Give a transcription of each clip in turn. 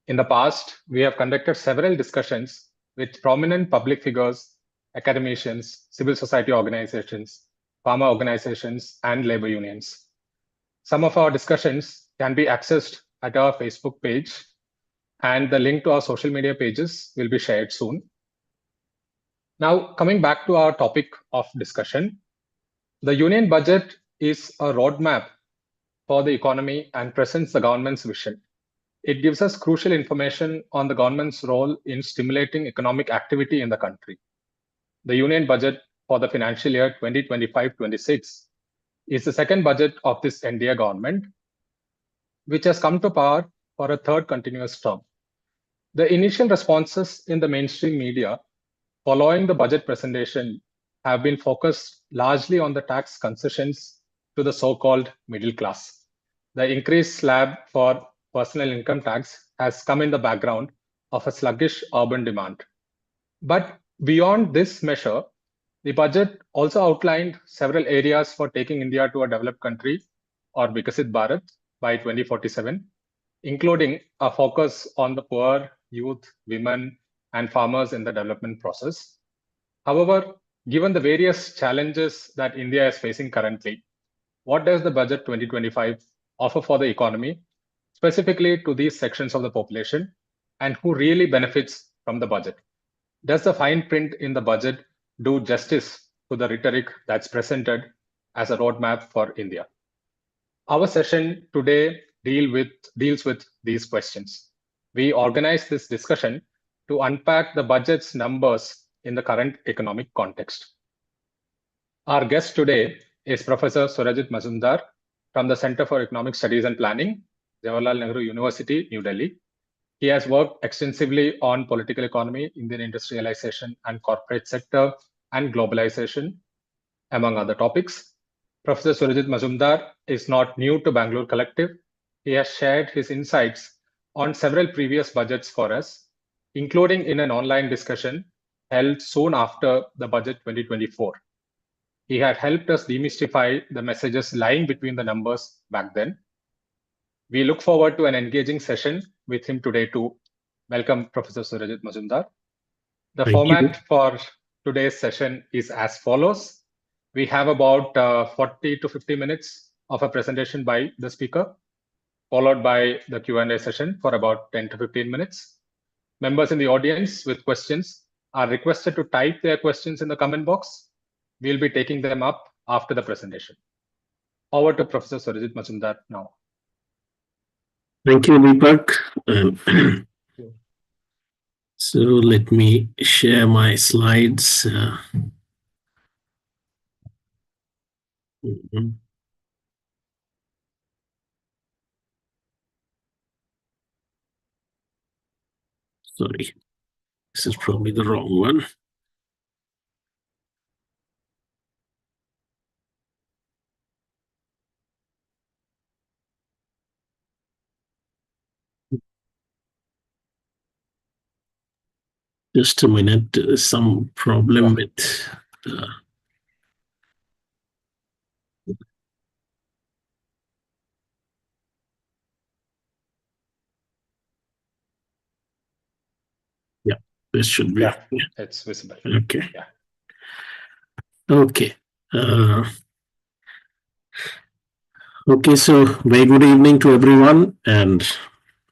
In the past, we have conducted several discussions with prominent public figures, academicians, civil society organizations, farmer organizations, and labor unions. Some of our discussions can be accessed at our Facebook page, and the link to our social media pages will be shared soon. Now, coming back to our topic of discussion, the Union Budget is a roadmap for the economy and presents the government's vision. It gives us crucial information on the government's role in stimulating economic activity in the country. The Union Budget for the financial year 2025-26 is the second budget of this NDA government, which has come to power for a third continuous term. The initial responses in the mainstream media following the budget presentation have been focused largely on the tax concessions to the so-called middle class. The increased slab for personal income tax has come in the background of a sluggish urban demand. But beyond this measure, the budget also outlined several areas for taking India to a developed country or Vikasit Bharat by 2047, including a focus on the poor, youth, women, and farmers in the development process. However, given the various challenges that India is facing currently, what does the budget 2025 offer for the economy, specifically to these sections of the population, and who really benefits from the budget? Does the fine print in the budget do justice to the rhetoric that's presented as a roadmap for India? Our session today deals with these questions. We organized this discussion to unpack the budget's numbers in the current economic context. Our guest today is Professor Surajit Mazumdar from the Center for Economic Studies and Planning, Jawaharlal Nehru University, New Delhi. He has worked extensively on political economy, Indian industrialization and corporate sector, and globalization, among other topics. Professor Surajit Mazumdar is not new to Bangalore Collective. He has shared his insights on several previous budgets for us, including in an online discussion held soon after the budget 2024. He had helped us demystify the messages lying between the numbers back then. We look forward to an engaging session with him today too. Welcome, Professor Surajit Mazumdar. The format for today's session is as follows. We have about 40 to 50 minutes of a presentation by the speaker, followed by the Q&A session for about 10 to 15 minutes. Members in the audience with questions are requested to type their questions in the comment box. We'll be taking them up after the presentation. Over to Professor Surajit Mazumdar now. Thank you, Deepak. So let me share my slides. Sorry, this is probably the wrong one. Just a minute, there's some problem with yeah, this should be. Yeah, it's visible. Okay. Yeah. Okay. Okay, so very good evening to everyone, and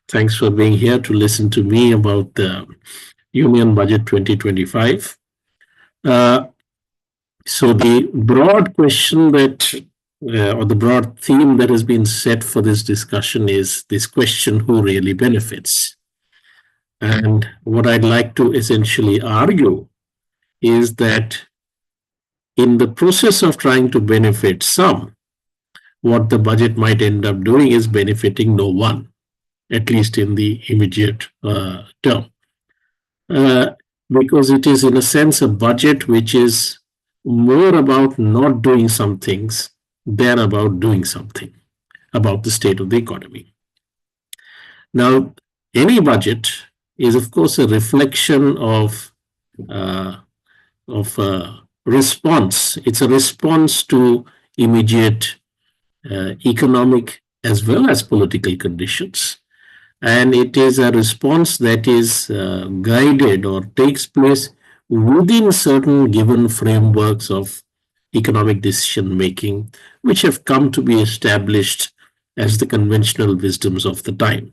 thanks for being here to listen to me about the Union Budget 2025. So the broad question that, or the broad theme that has been set for this discussion is this question, who really benefits? And what I'd like to essentially argue is that in the process of trying to benefit some, what the budget might end up doing is benefiting no one, at least in the immediate term. Because it is in a sense a budget which is more about not doing some things than about doing something about the state of the economy. Now, any budget is of course a reflection of response. It's a response to immediate economic as well as political conditions. and it is a response that is guided or takes place within certain given frameworks of economic decision making, which have come to be established as the conventional wisdoms of the time,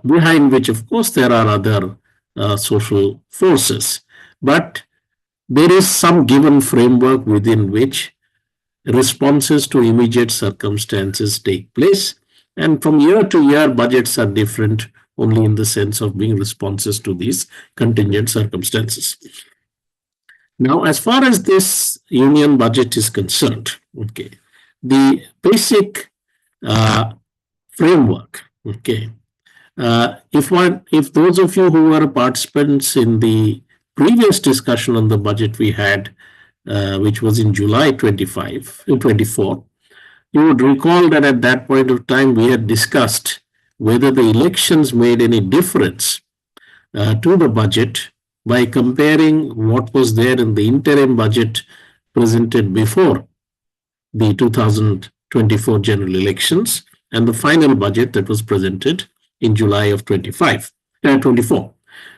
behind which, of course, there are other social forces. But there is some given framework within which responses to immediate circumstances take place. And from year to year, budgets are different only in the sense of being responses to these contingent circumstances. Now, as far as this union budget is concerned, okay, the basic framework, okay, if those of you who were participants in the previous discussion on the budget we had, which was in July 24, you would recall that at that point of time we had discussed whether the elections made any difference to the budget by comparing what was there in the interim budget presented before the 2024 general elections and the final budget that was presented in July of 24.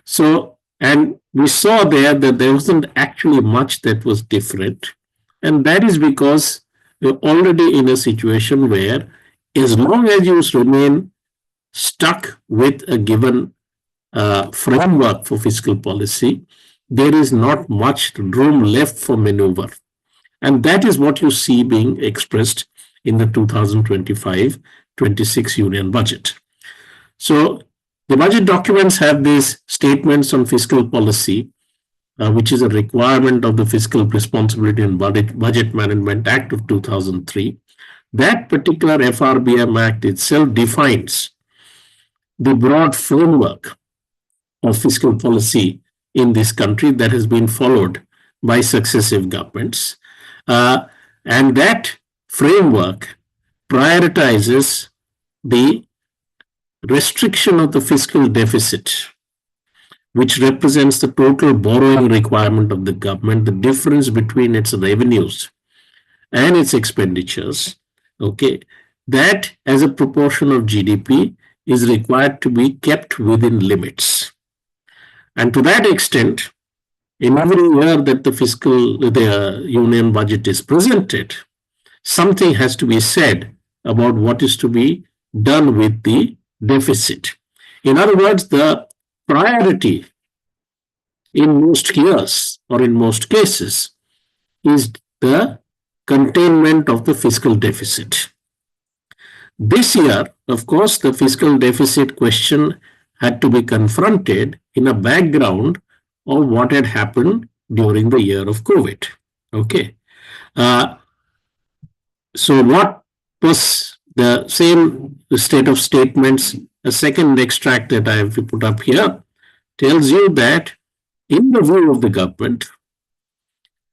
So, and we saw there that there wasn't actually much that was different. And that is because you're already in a situation where, as long as you remain stuck with a given framework for fiscal policy, there is not much room left for maneuver. And that is what you see being expressed in the 2025-26 union budget. So the budget documents have these statements on fiscal policy, which is a requirement of the Fiscal Responsibility and Budget Management Act of 2003. That particular FRBM Act itself defines the broad framework of fiscal policy in this country that has been followed by successive governments. And that framework prioritizes the restriction of the fiscal deficit, which represents the total borrowing requirement of the government, the difference between its revenues and its expenditures, okay, that as a proportion of GDP is required to be kept within limits. And to that extent, in every year that the union budget is presented, something has to be said about what is to be done with the deficit. In other words, the priority in most years or in most cases is the containment of the fiscal deficit. This year, of course, the fiscal deficit question had to be confronted in a background of what had happened during the year of COVID. Okay. So what was the same state of statements? A second extract that I have put up here tells you that in the view of the government,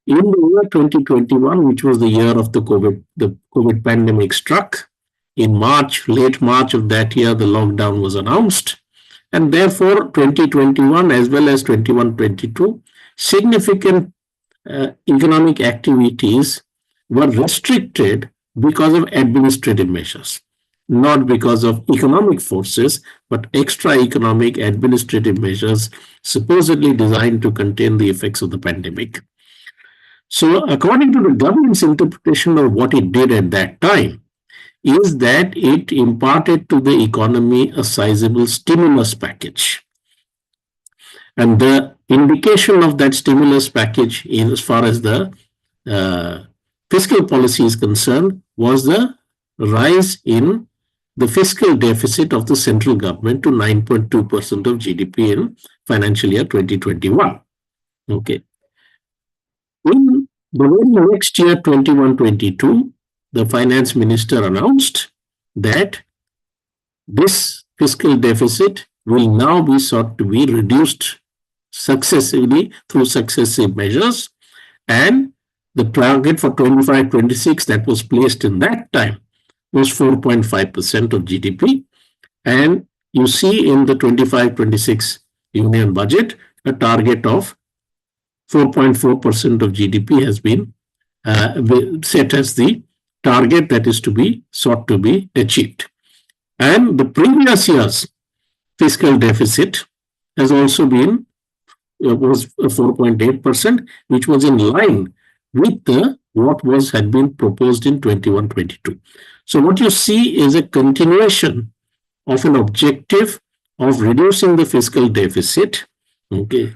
in the year 2021, which was the year of the COVID pandemic struck, in March, late March of that year, the lockdown was announced. And therefore, 2021 as well as 21-22, significant economic activities were restricted because of administrative measures, not because of economic forces, but extra economic administrative measures supposedly designed to contain the effects of the pandemic. So according to the government's interpretation of what it did at that time, is that it imparted to the economy a sizable stimulus package. And the indication of that stimulus package, as far as the fiscal policy is concerned, was the rise in the fiscal deficit of the central government to 9.2% of GDP in financial year 2021. Okay. In the very next year, 21-22, the finance minister announced that this fiscal deficit will now be sought to be reduced successively through successive measures, and the target for 25-26 that was placed in that time was 4.5% of GDP. And you see in the 25-26 union budget, a target of 4.4% of GDP has been set as the target that is to be sought to be achieved. And the previous years, fiscal deficit has also been was 4.8%, which was in line with what had been proposed in 21-22. So what you see is a continuation of an objective of reducing the fiscal deficit, okay,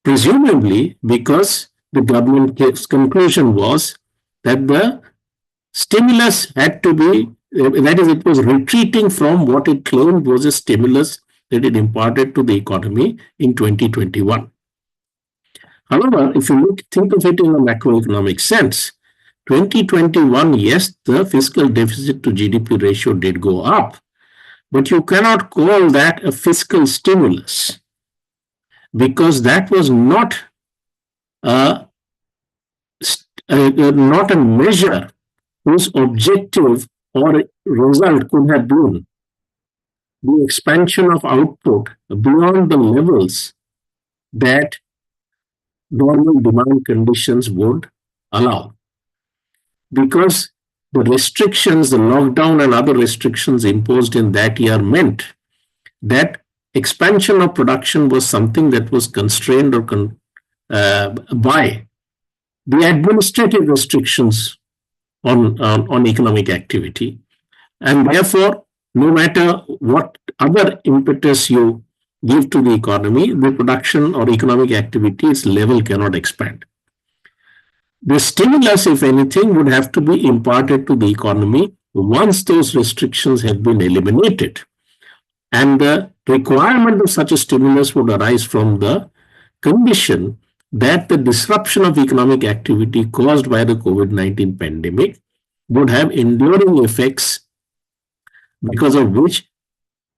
presumably because the government's conclusion was that the stimulus had to be, that is, it was retreating from what it claimed was a stimulus that it imparted to the economy in 2021. However, if you think of it in a macroeconomic sense, 2021, yes, the fiscal deficit to GDP ratio did go up, but you cannot call that a fiscal stimulus because that was not a measure whose objective or result could have been the expansion of output beyond the levels that normal demand conditions would allow. Because the restrictions, the lockdown and other restrictions imposed in that year meant that expansion of production was something that was constrained or by the administrative restrictions on economic activity. And therefore, no matter what other impetus you give to the economy, the production or economic activity, its level cannot expand. The stimulus, if anything, would have to be imparted to the economy once those restrictions have been eliminated. And the requirement of such a stimulus would arise from the condition that the disruption of economic activity caused by the COVID-19 pandemic would have enduring effects because of which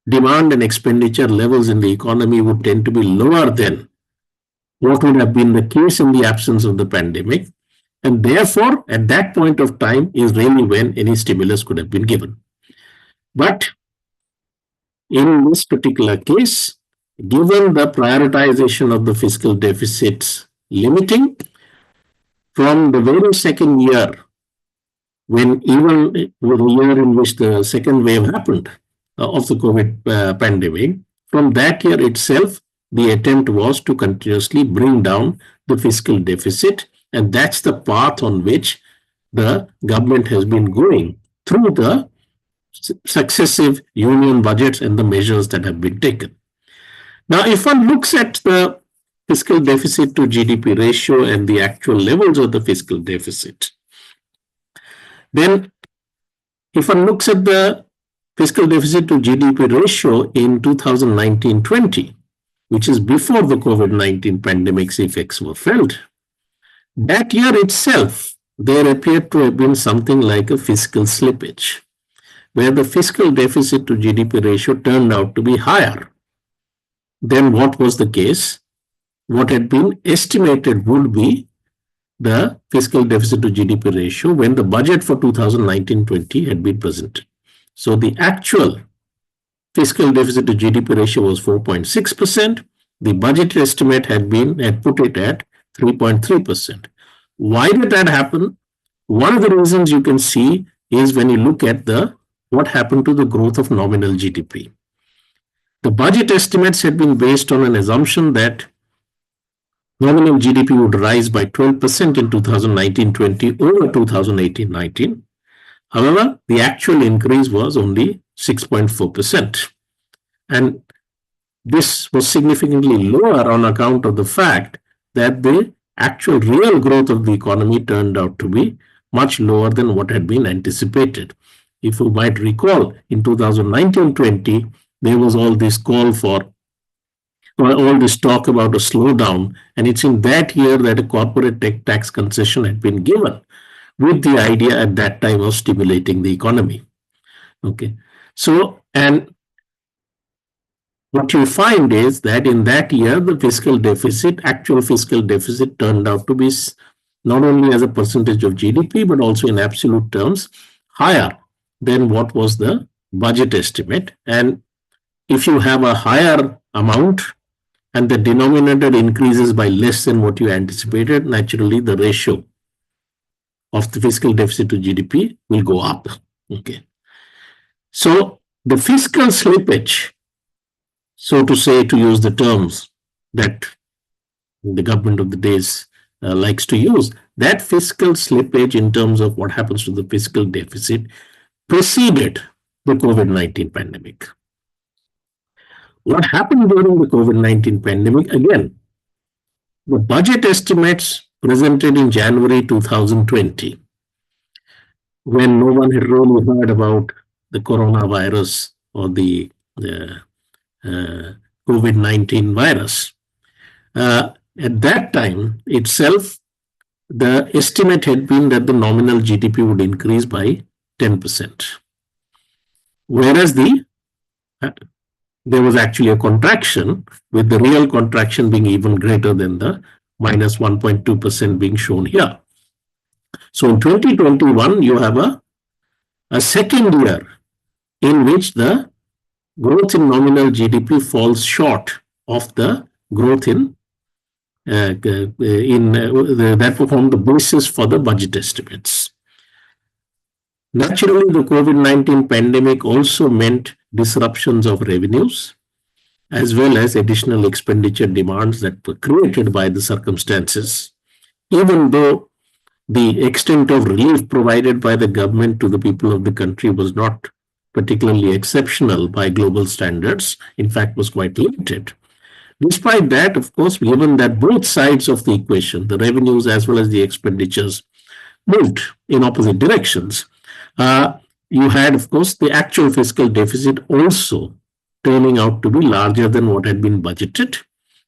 demand and expenditure levels in the economy would tend to be lower than what would have been the case in the absence of the pandemic. And therefore, at that point of time is really when any stimulus could have been given. But in this particular case, given the prioritization of the fiscal deficits limiting from the very second year, when even the year in which the second wave happened of the COVID pandemic, from that year itself, the attempt was to continuously bring down the fiscal deficit. And that's the path on which the government has been going through the successive union budgets and the measures that have been taken. Now, if one looks at the fiscal deficit to GDP ratio and the actual levels of the fiscal deficit, then if one looks at the fiscal deficit to GDP ratio in 2019-20, which is before the COVID-19 pandemic's effects were felt, that year itself, there appeared to have been something like a fiscal slippage, where the fiscal deficit to GDP ratio turned out to be higher than what was the case. What had been estimated would be the fiscal deficit to GDP ratio when the budget for 2019-20 had been presented. So the actual fiscal deficit to GDP ratio was 4.6%. The budget estimate had put it at 3.3%. Why did that happen? One of the reasons you can see is when you look at what happened to the growth of nominal GDP. The budget estimates had been based on an assumption that nominal GDP would rise by 12% in 2019-20 over 2018-19. However, the actual increase was only 6.4%. And this was significantly lower on account of the fact that the actual real growth of the economy turned out to be much lower than what had been anticipated. If you might recall, in 2019-20, there was all this call for, or all this talk about a slowdown, and it's in that year that a corporate tax concession had been given, with the idea at that time of stimulating the economy. Okay, so, and what you find is that in that year, the actual fiscal deficit turned out to be not only as a percentage of GDP, but also in absolute terms, higher than what was the budget estimate. And if you have a higher amount and the denominator increases by less than what you anticipated, naturally the ratio of the fiscal deficit to GDP will go up. Okay. So the fiscal slippage so to say, to use the terms that the government of the days likes to use, that fiscal slippage in terms of what happens to the fiscal deficit preceded the COVID-19 pandemic. What happened during the COVID-19 pandemic? Again, the budget estimates presented in January 2020, when no one had really heard about the coronavirus or the COVID-19 virus. At that time itself, the estimate had been that the nominal GDP would increase by 10%. Whereas there was actually a contraction, with the real contraction being even greater than the minus 1.2% being shown here. So in 2021, you have a second year in which the growth in nominal GDP falls short of the growth in that formed the basis for the budget estimates. Naturally, the COVID-19 pandemic also meant disruptions of revenues, as well as additional expenditure demands that were created by the circumstances. Even though the extent of relief provided by the government to the people of the country was not particularly exceptional by global standards, in fact, was quite limited. Despite that, of course, given that both sides of the equation, the revenues as well as the expenditures, moved in opposite directions, you had, of course, the actual fiscal deficit also turning out to be larger than what had been budgeted.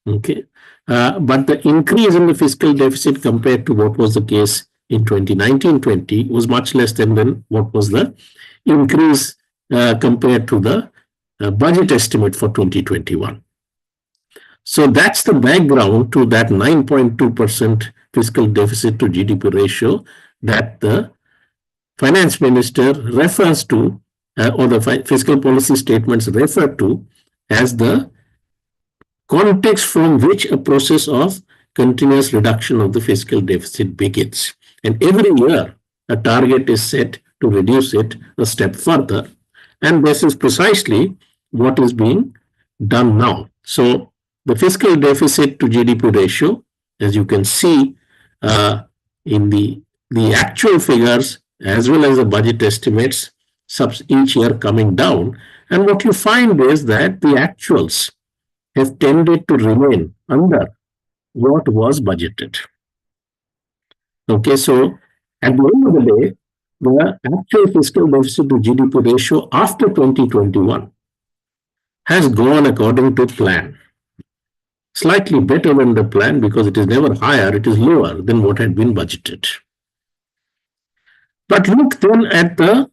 Okay, but the increase in the fiscal deficit compared to what was the case in 2019-20 was much less than what was the increase compared to the budget estimate for 2021. So that's the background to that 9.2% fiscal deficit to GDP ratio that the finance minister refers to, or the fiscal policy statements refer to, as the context from which a process of continuous reduction of the fiscal deficit begins. And every year, a target is set to reduce it a step further. And this is precisely what is being done now. So the fiscal deficit to GDP ratio, as you can see in the actual figures, as well as the budget estimates, each year coming down. And what you find is that the actuals have tended to remain under what was budgeted. Okay, so at the end of the day, the actual fiscal deficit to GDP ratio after 2021 has gone according to plan. Slightly better than the plan, because it is never higher, it is lower than what had been budgeted. But look then at the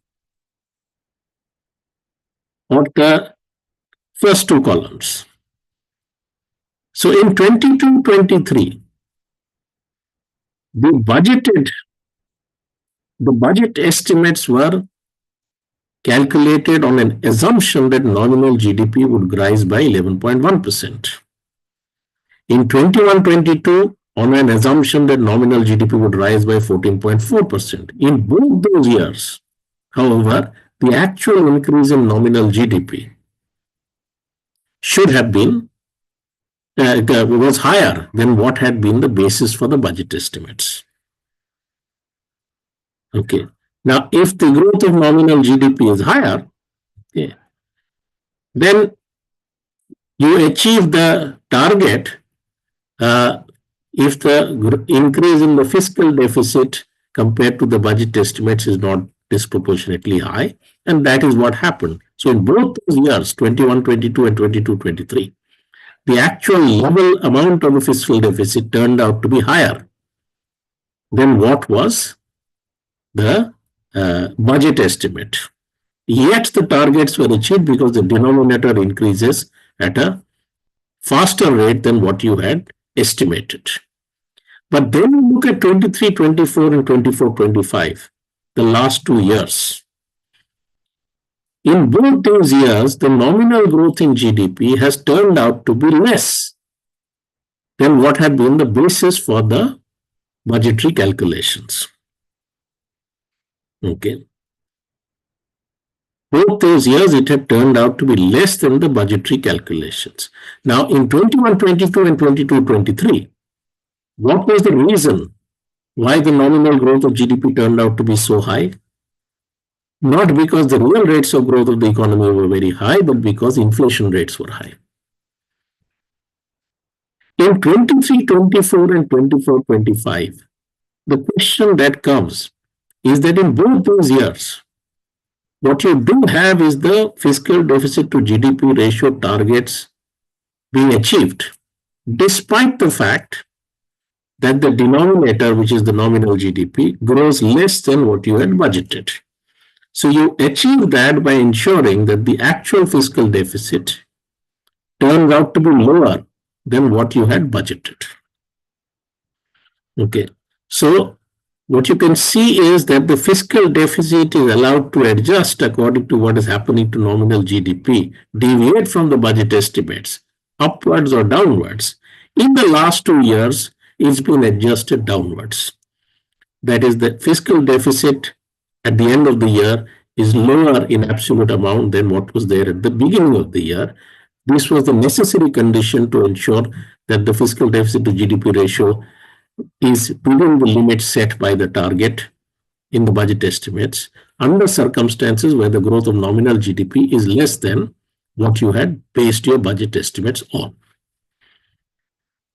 first two columns. So in 22-23, the budget estimates were calculated on an assumption that nominal GDP would rise by 11.1%. In 21-22, on an assumption that nominal GDP would rise by 14.4%. In both those years, however, the actual increase in nominal GDP should have been was higher than what had been the basis for the budget estimates. Okay. Now, if the growth of nominal GDP is higher, okay, then you achieve the target if the increase in the fiscal deficit compared to the budget estimates is not disproportionately high, and that is what happened. So in both those years, 21-22 and 22-23, the actual level amount of the fiscal deficit turned out to be higher than what was the budget estimate. Yet the targets were achieved because the denominator increases at a faster rate than what you had estimated. But then you look at 23-24 and 24-25, the last 2 years. In both those years, the nominal growth in GDP has turned out to be less than what had been the basis for the budgetary calculations. Okay. both those years it had turned out to be less than the budgetary calculations. Now in 21-22 and 22-23, what was the reason why the nominal growth of GDP turned out to be so high? Not because the real rates of growth of the economy were very high, but because inflation rates were high. In 23-24 and 24-25, the question that comes is that in both those years, what you do have is the fiscal deficit to GDP ratio targets being achieved, despite the fact that the denominator, which is the nominal GDP, grows less than what you had budgeted. So you achieve that by ensuring that the actual fiscal deficit turns out to be lower than what you had budgeted. Okay, so what you can see is that the fiscal deficit is allowed to adjust according to what is happening to nominal GDP, deviate from the budget estimates, upwards or downwards. In the last 2 years, it's been adjusted downwards. That is, the fiscal deficit at the end of the year is lower in absolute amount than what was there at the beginning of the year. This was the necessary condition to ensure that the fiscal deficit to GDP ratio is within the limit set by the target in the budget estimates under circumstances where the growth of nominal GDP is less than what you had based your budget estimates on.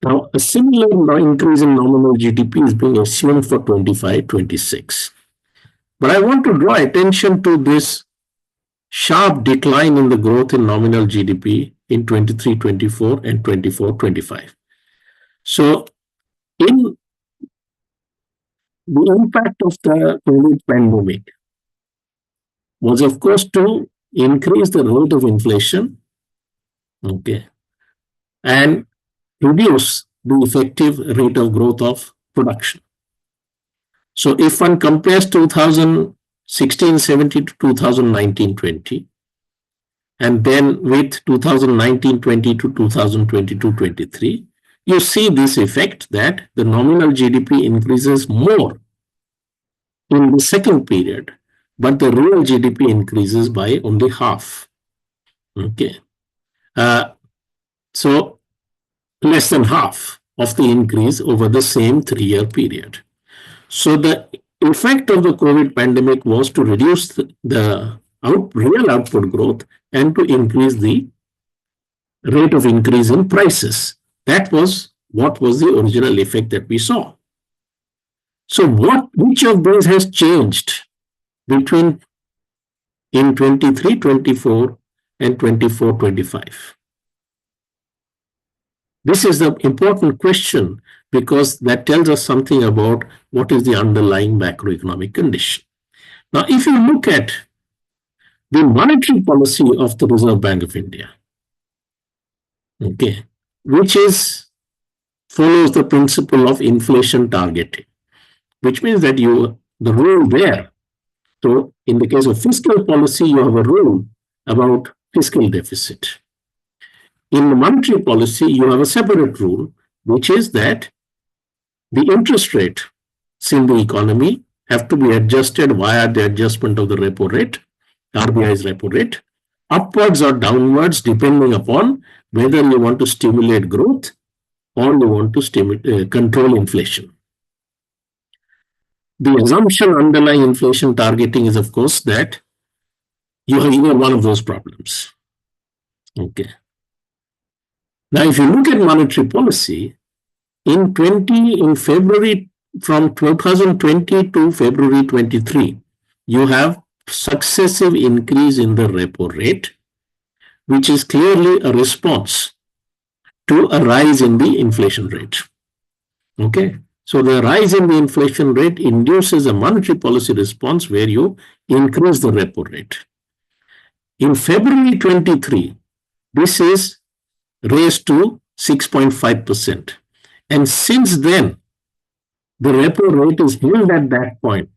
Now, a similar increase in nominal GDP is being assumed for 25-26. But I want to draw attention to this sharp decline in the growth in nominal GDP in 23-24 and 24-25. So, in the impact of the COVID pandemic was, of course, to increase the rate of inflation, okay, and reduce the effective rate of growth of production. So if one compares 2016-17 to 2019-20, and then with 2019-20 to 2022-23, you see this effect that the nominal GDP increases more in the second period, but the real GDP increases by only half. Okay. So less than half of the increase over the same 3-year period. So the effect of the COVID pandemic was to reduce the real output growth and to increase the rate of increase in prices. That was what was the original effect that we saw. So which of these has changed between in 23-24 and 24-25? This is the important question because that tells us something about what is the underlying macroeconomic condition. Now, if you look at the monetary policy of the Reserve Bank of India, okay, which follows the principle of inflation targeting, which means that the rule there. So in the case of fiscal policy, you have a rule about fiscal deficit. In the monetary policy, you have a separate rule, which is that the interest rates in the economy have to be adjusted via the adjustment of the repo rate, RBI's repo rate, upwards or downwards, depending upon whether you want to stimulate growth or you want to control inflation. The assumption underlying inflation targeting is, of course, that you have either one of those problems. Okay. Now, if you look at monetary policy, in February from 2020 to February 23, you have successive increase in the repo rate, which is clearly a response to a rise in the inflation rate. Okay. So the rise in the inflation rate induces a monetary policy response where you increase the repo rate. In February 23, this is raised to 6.5%. And since then, the repo rate is held at that point,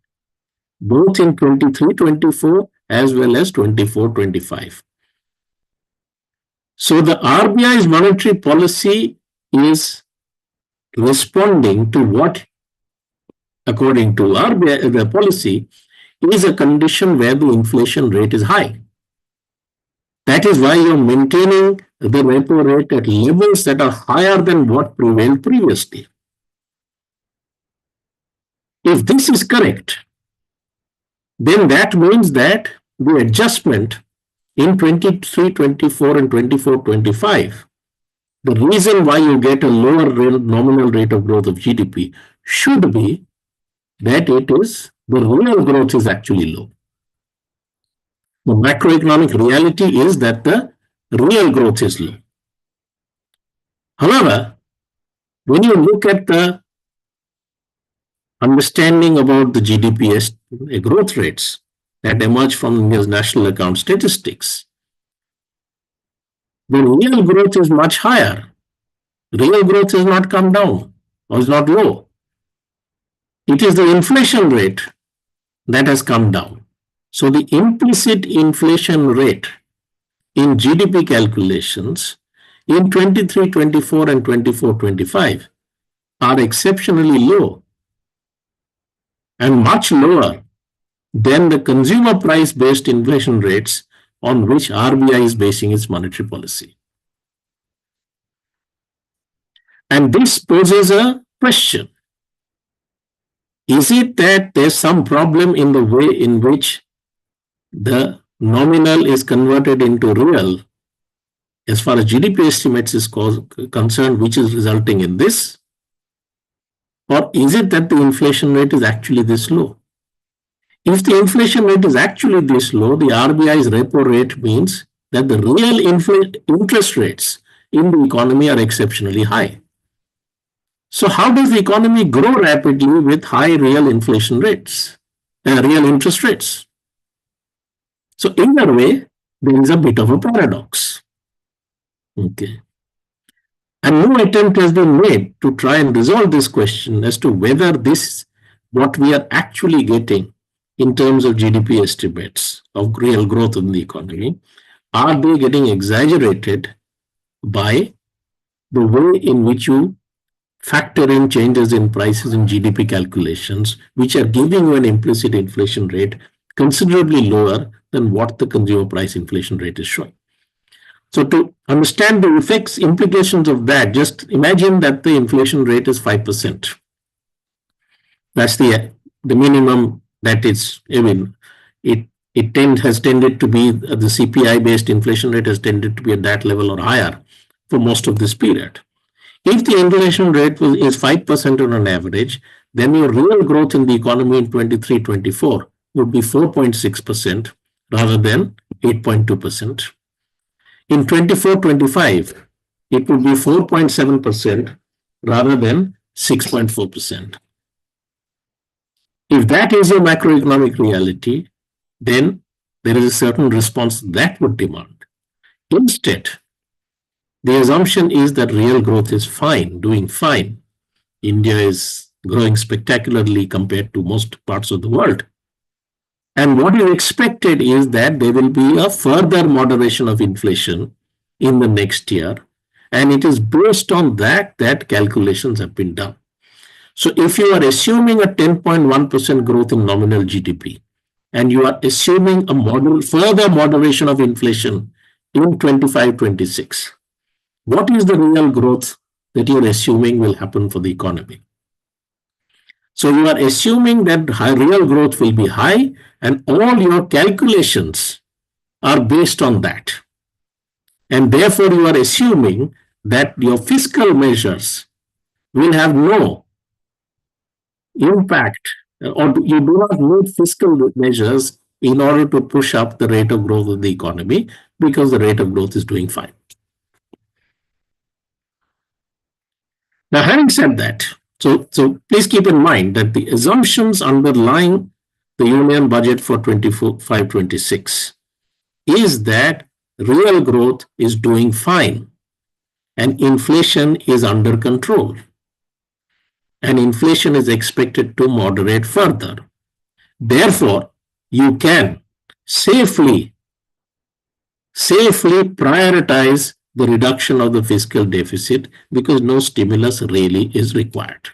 both in 23-24 as well as 24-25. So the RBI's monetary policy is responding to what, according to RBI, the policy, is a condition where the inflation rate is high. That is why you're maintaining the repo rate at levels that are higher than what prevailed previously. If this is correct, then that means that the adjustment in 23, 24 and 24, 25, the reason why you get a lower nominal rate of growth of GDP should be that it is the real growth is actually low. The macroeconomic reality is that the real growth is low. However, when you look at the understanding about the GDP growth rates that emerge from India's national account statistics, the real growth is much higher. Real growth has not come down or is not low. It is the inflation rate that has come down. So the implicit inflation rate in GDP calculations in 23, 24 and 24, 25 are exceptionally low and much lower than the consumer price based inflation rates on which RBI is basing its monetary policy. And this poses a question. Is it that there's some problem in the way in which the nominal is converted into real as far as GDP estimates is concerned, which is resulting in this? Or is it that the inflation rate is actually this low? If the inflation rate is actually this low, the RBI's repo rate means that the real interest rates in the economy are exceptionally high. So how does the economy grow rapidly with high real inflation rates, real interest rates? So in that way, there is a bit of a paradox. Okay. And no attempt has been made to try and resolve this question as to whether this, what we are actually getting in terms of GDP estimates of real growth in the economy, are they getting exaggerated by the way in which you factor in changes in prices in GDP calculations, which are giving you an implicit inflation rate considerably lower than what the consumer price inflation rate is showing. So to understand the effects, implications of that, just imagine that the inflation rate is 5%. That's the minimum that is, I mean, it has tended to be, the CPI based inflation rate has tended to be at that level or higher for most of this period. If the inflation rate is 5% on an average, then your real growth in the economy in 23-24 would be 4.6% rather than 8.2%. In 24-25, it would be 4.7% rather than 6.4%. If that is your macroeconomic reality, then there is a certain response that would demand. Instead, the assumption is that real growth is fine, doing fine. India is growing spectacularly compared to most parts of the world. And what is expected is that there will be a further moderation of inflation in the next year. And it is based on that calculations have been done. So if you are assuming a 10.1% growth in nominal GDP, and you are assuming a further moderation of inflation in 25-26, what is the real growth that you're assuming will happen for the economy? So you are assuming that real growth will be high, and all your calculations are based on that. And therefore, you are assuming that your fiscal measures will have no impact, or you do not need fiscal measures in order to push up the rate of growth of the economy, because the rate of growth is doing fine. Now, having said that, so please keep in mind that the assumptions underlying the Union Budget for 25-26 is that real growth is doing fine and inflation is under control. And inflation is expected to moderate further. Therefore, you can safely prioritize the reduction of the fiscal deficit because no stimulus really is required.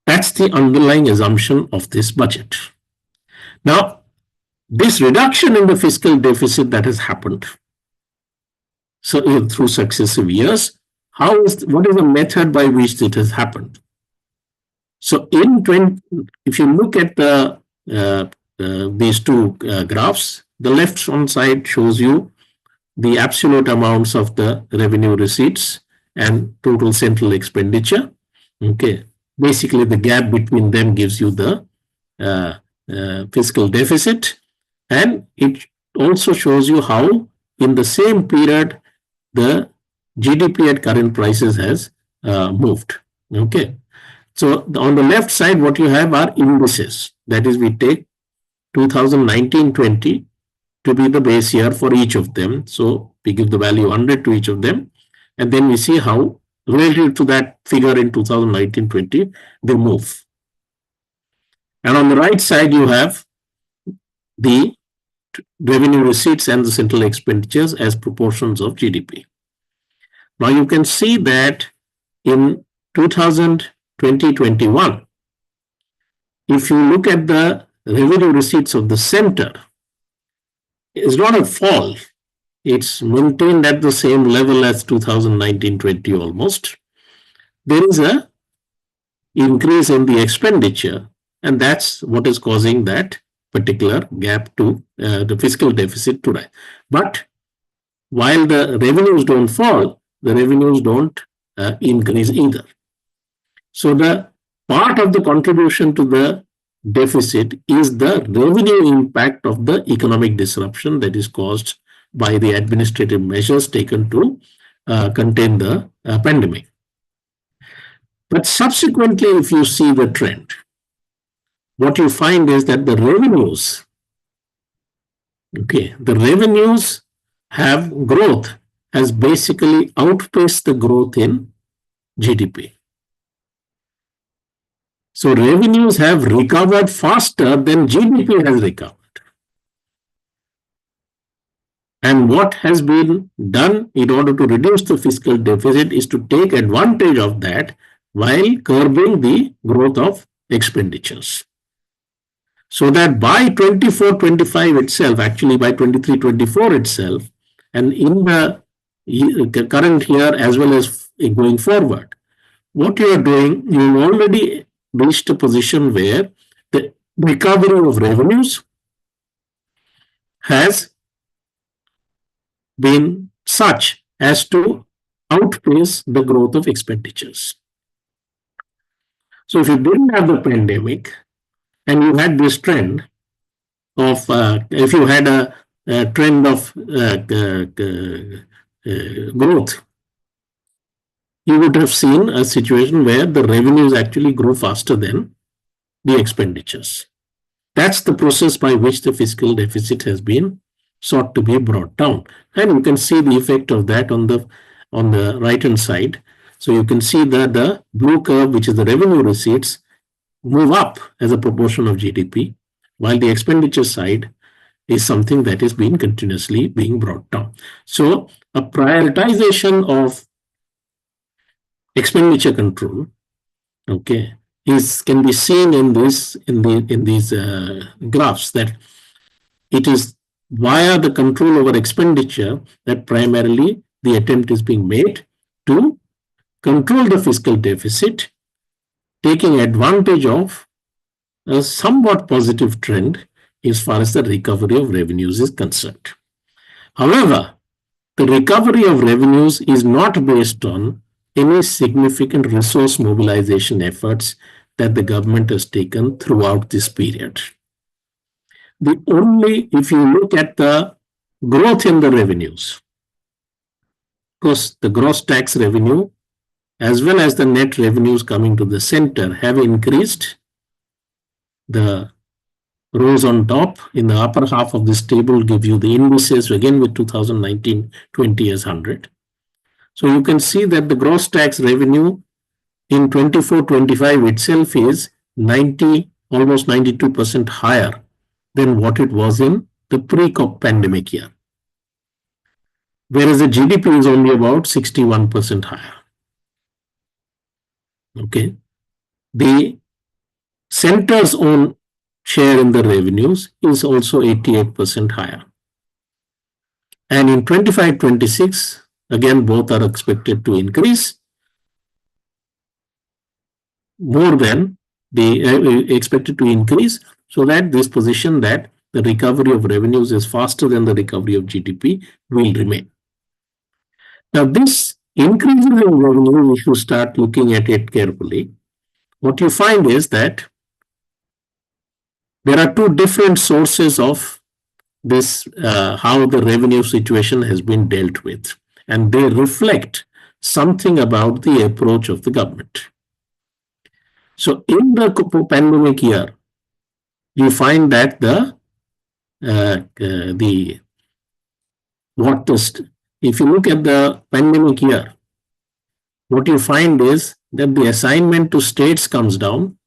That's the underlying assumption of this budget. Now, this reduction in the fiscal deficit that has happened through successive years, what is the method by which it has happened? So if you look at these two graphs, the left hand side shows you the absolute amounts of the revenue receipts and total central expenditure. Okay, basically the gap between them gives you the fiscal deficit, and it also shows you how in the same period the GDP at current prices has moved. Okay, so on the left side what you have are indices. That is, we take 2019-20 to be the base year for each of them. So we give the value 100 to each of them, and then we see how relative to that figure in 2019-20 they move. And on the right side you have the revenue receipts and the central expenditures as proportions of GDP. Now you can see that in 2020-21, if you look at the revenue receipts of the center, it's not a fall. It's maintained at the same level as 2019-20 almost. There is a increase in the expenditure, and that's what is causing that particular gap to the fiscal deficit today. But while the revenues don't fall, the revenues don't increase either. So the part of the contribution to the deficit is the revenue impact of the economic disruption that is caused by the administrative measures taken to contain the pandemic. But subsequently, if you see the trend, what you find is that the revenues have growth has basically outpaced the growth in GDP. So revenues have recovered faster than GDP has recovered. And what has been done in order to reduce the fiscal deficit is to take advantage of that while curbing the growth of expenditures. So that by 24-25 itself, actually by 23-24 itself, and in the current year as well as going forward, what you are doing, you've already reached a position where the recovery of revenues has been such as to outpace the growth of expenditures. So if you didn't have the pandemic and you had this trend of, if you had a trend of growth, you would have seen a situation where the revenues actually grow faster than the expenditures. That's the process by which the fiscal deficit has been sought to be brought down. And you can see the effect of that on the right-hand side. So you can see that the blue curve, which is the revenue receipts, move up as a proportion of GDP, while the expenditure side is something that is being continuously being brought down. So a prioritization of expenditure control, okay, can be seen in these graphs, that it is via the control over expenditure that primarily the attempt is being made to control the fiscal deficit, taking advantage of a somewhat positive trend as far as the recovery of revenues is concerned. However, the recovery of revenues is not based on any significant resource mobilization efforts that the government has taken throughout this period. If you look at the growth in the revenues, because the gross tax revenue as well as the net revenues coming to the center have increased. The rows on top in the upper half of this table give you the indices again with 2019-20 as 100. So you can see that the gross tax revenue in 24-25 itself is almost 92% higher than what it was in the pre-pandemic year. Whereas the GDP is only about 61% higher. Okay. The center's own share in the revenues is also 88% higher. And in 25-26, again, both are expected to increase more than the expected to increase, so that this position that the recovery of revenues is faster than the recovery of GDP will remain. Now, this increase in revenue, if you start looking at it carefully, what you find is that there are two different sources of this, how the revenue situation has been dealt with, and they reflect something about the approach of the government. So in the pandemic year, you find that if you look at the pandemic year, what you find is that the assignment to states comes down,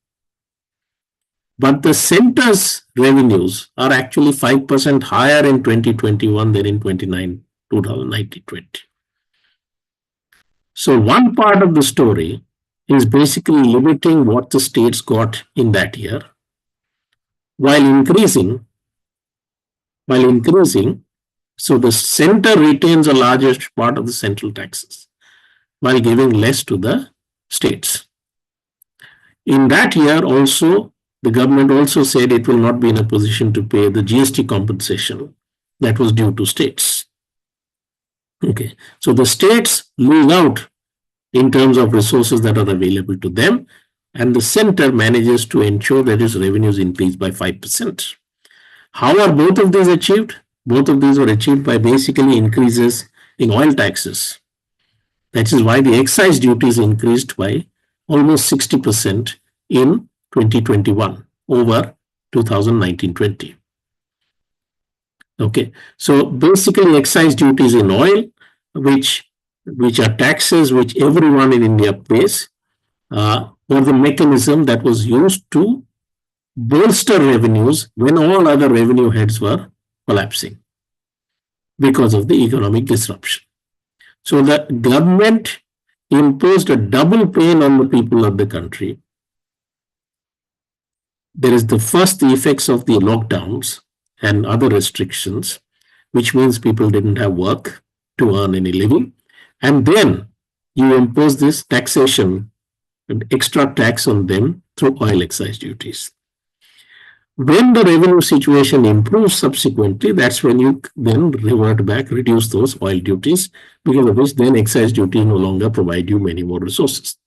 but the center's revenues are actually 5% higher in 2021 than in 2019-20. So one part of the story is basically limiting what the states got in that year, while increasing, so the center retains a largest part of the central taxes, while giving less to the states. In that year also, the government also said it will not be in a position to pay the GST compensation that was due to states. Okay, so the states lose out in terms of resources that are available to them, and the center manages to ensure that its revenues increase by 5%. How are both of these achieved? Both of these were achieved by basically increases in oil taxes. That is why the excise duties increased by almost 60% in 2021 over 2019-20. Okay, so basically excise duties in oil, which are taxes which everyone in India pays, or the mechanism that was used to bolster revenues when all other revenue heads were collapsing because of the economic disruption. So the government imposed a double pain on the people of the country. There is the effects of the lockdowns and other restrictions, which means people didn't have work to earn any living. And then you impose this taxation, an extra tax on them through oil excise duties. When the revenue situation improves subsequently, that's when you then revert back, reduce those oil duties, because of which then excise duties no longer provide you many more resources.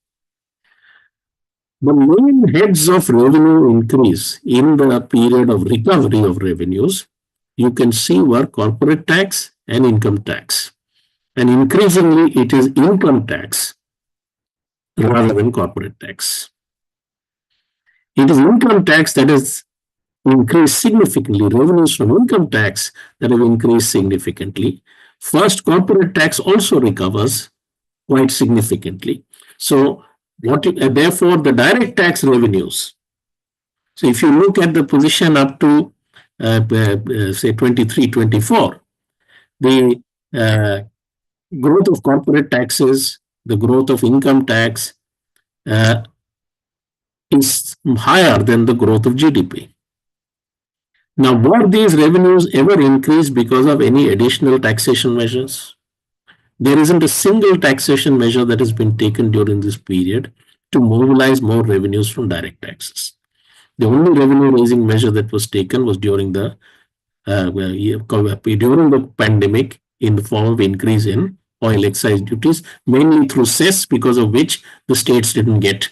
The main heads of revenue increase in the period of recovery of revenues, you can see, were corporate tax and income tax. And increasingly, it is income tax rather than corporate tax. It is income tax that has increased significantly, revenues from income tax that have increased significantly. First, corporate tax also recovers quite significantly. So, therefore, the direct tax revenues. So, if you look at the position up to say 23-24, the growth of corporate taxes, the growth of income tax is higher than the growth of GDP. Now, were these revenues ever increased because of any additional taxation measures? There isn't a single taxation measure that has been taken during this period to mobilize more revenues from direct taxes. The only revenue raising measure that was taken was during the pandemic, in the form of increase in oil excise duties, mainly through cess, because of which the states didn't get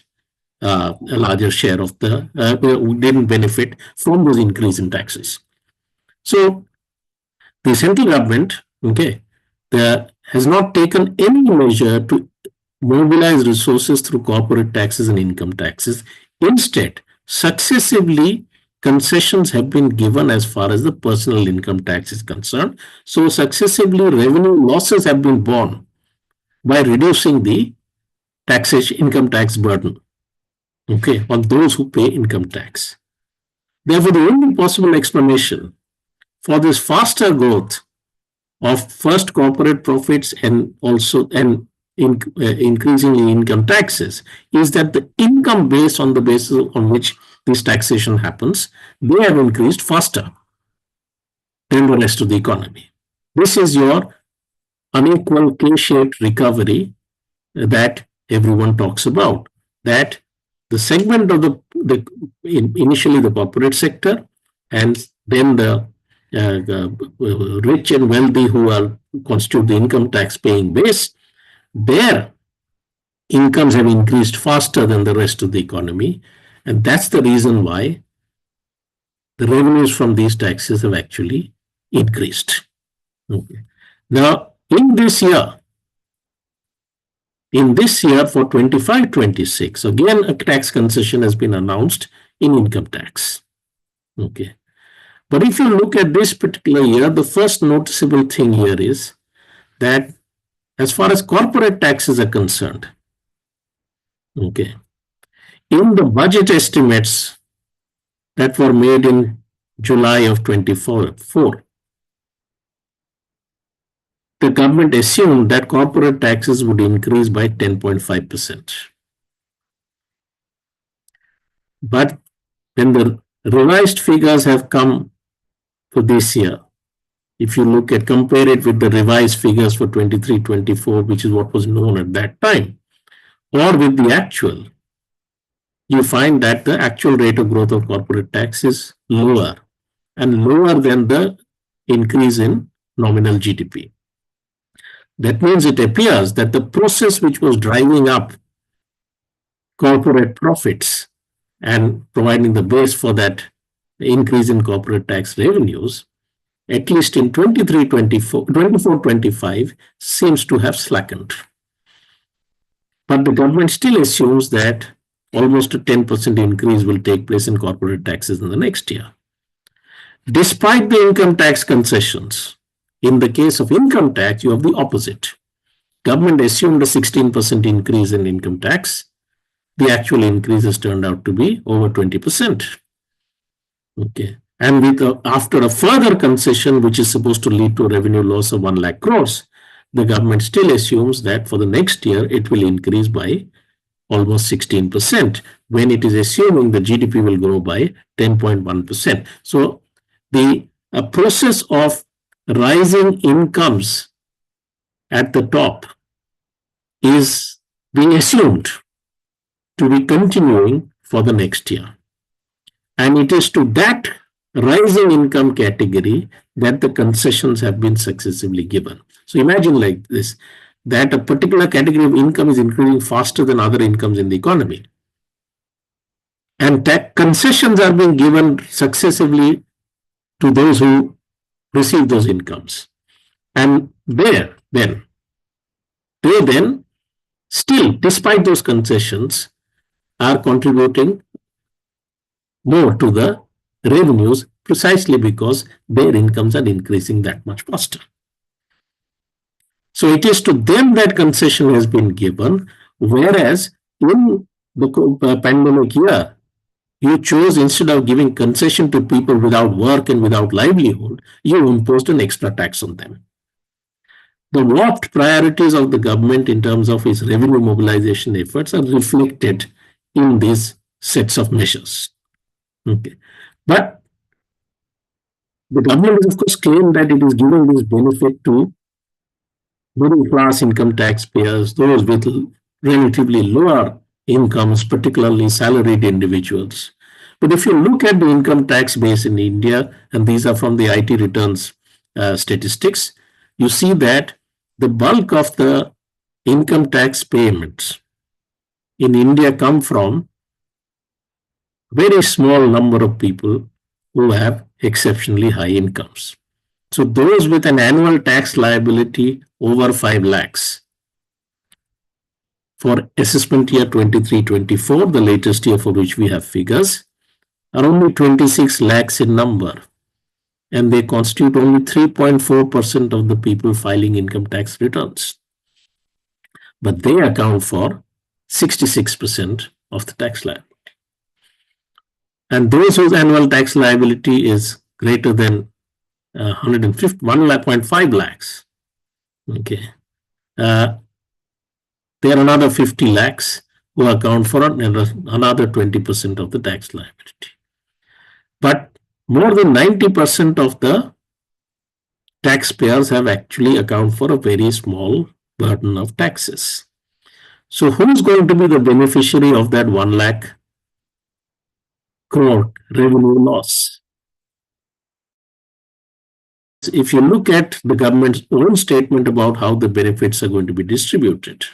a larger share of didn't benefit from those increase in taxes. So the central government, has not taken any measure to mobilize resources through corporate taxes and income taxes. Instead, successively, concessions have been given as far as the personal income tax is concerned. So successively, revenue losses have been borne by reducing the income tax burden, on those who pay income tax. Therefore, the only possible explanation for this faster growth of first corporate profits and increasingly income taxes is that the income base on the basis on which this taxation happens, they have increased faster than the rest of the economy. This is your unequal K-shaped recovery that everyone talks about, that the segment of initially the corporate sector and then the rich and wealthy who constitute the income tax paying base, their incomes have increased faster than the rest of the economy. And that's the reason why the revenues from these taxes have actually increased. Okay. Now, in this year for 25-26, again, a tax concession has been announced in income tax. Okay. But if you look at this particular year, the first noticeable thing here is that as far as corporate taxes are concerned, okay, in the budget estimates that were made in July of 24, the government assumed that corporate taxes would increase by 10.5%. But when the revised figures have come for this year, if you compare it with the revised figures for 23-24, which is what was known at that time, or with the actual, you find that the actual rate of growth of corporate tax is lower and lower than the increase in nominal GDP. That means it appears that the process which was driving up corporate profits and providing the base for that increase in corporate tax revenues, at least in 24-25, seems to have slackened. But the government still assumes that almost a 10% increase will take place in corporate taxes in the next year. Despite the income tax concessions, in the case of income tax, you have the opposite. Government assumed a 16% increase in income tax. The actual increase has turned out to be over 20%. Okay. And after a further concession, which is supposed to lead to a revenue loss of 1 lakh crores, the government still assumes that for the next year, it will increase by almost 16%, when it is assuming the GDP will grow by 10.1%. So the process of rising incomes at the top is being assumed to be continuing for the next year. And it is to that rising income category that the concessions have been successively given. So imagine like this, that a particular category of income is increasing faster than other incomes in the economy. And that concessions are being given successively to those who receive those incomes. And they then still, despite those concessions, are contributing more to the revenues precisely because their incomes are increasing that much faster. So it is to them that concession has been given, whereas in the pandemic year, you chose, instead of giving concession to people without work and without livelihood, you imposed an extra tax on them. The warped priorities of the government in terms of its revenue mobilization efforts are reflected in these sets of measures. Okay. But the government has, of course, claimed that it is giving this benefit to middle-class income taxpayers, those with relatively lower incomes, particularly salaried individuals. But if you look at the income tax base in India, and these are from the IT returns statistics, you see that the bulk of the income tax payments in India come from a very small number of people who have exceptionally high incomes. So those with an annual tax liability over 5 lakhs for assessment year 23-24, the latest year for which we have figures, are only 26 lakhs in number, and they constitute only 3.4% of the people filing income tax returns. But they account for 66% of the tax liability. And those whose annual tax liability is greater than 1.5 lakhs, okay, there are another 50 lakhs who account for another 20% of the tax liability. But more than 90% of the taxpayers have actually account for a very small burden of taxes. So who's going to be the beneficiary of that 1 lakh crore revenue loss? If you look at the government's own statement about how the benefits are going to be distributed,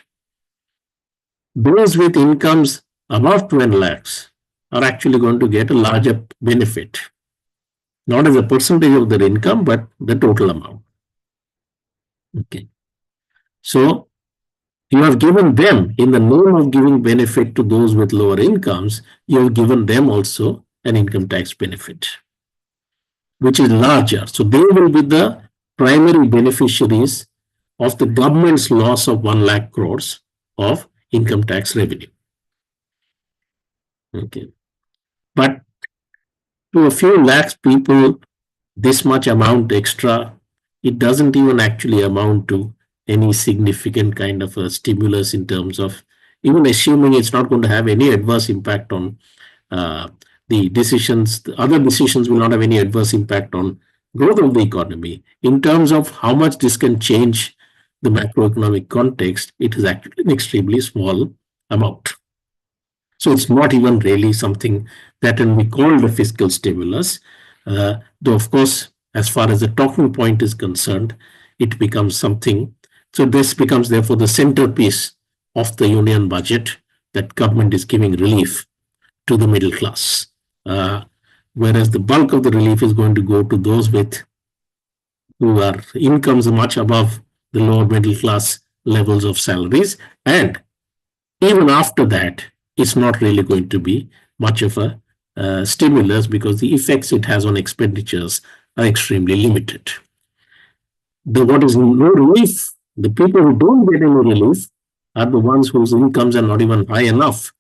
those with incomes above 12 lakhs are actually going to get a larger benefit, not as a percentage of their income, but the total amount. Okay. So you have given them, in the name of giving benefit to those with lower incomes, you have given them also an income tax benefit, which is larger. So they will be the primary beneficiaries of the government's loss of 1 lakh crores of income tax revenue. Okay. But to a few lakhs people, this much amount extra, it doesn't even actually amount to any significant kind of a stimulus in terms of, even assuming it's not going to have any adverse impact on the decisions, the other decisions will not have any adverse impact on growth of the economy. In terms of how much this can change the macroeconomic context, it is actually an extremely small amount. So it's not even really something that can be called a fiscal stimulus. Though, of course, as far as the talking point is concerned, it becomes something. So this becomes, therefore, the centerpiece of the union budget, that government is giving relief to the middle class. Whereas the bulk of the relief is going to go to those who are incomes much above the lower middle class levels of salaries. And even after that, it's not really going to be much of a stimulus, because the effects it has on expenditures are extremely limited. What is no relief, the people who don't get any relief are the ones whose incomes are not even high enough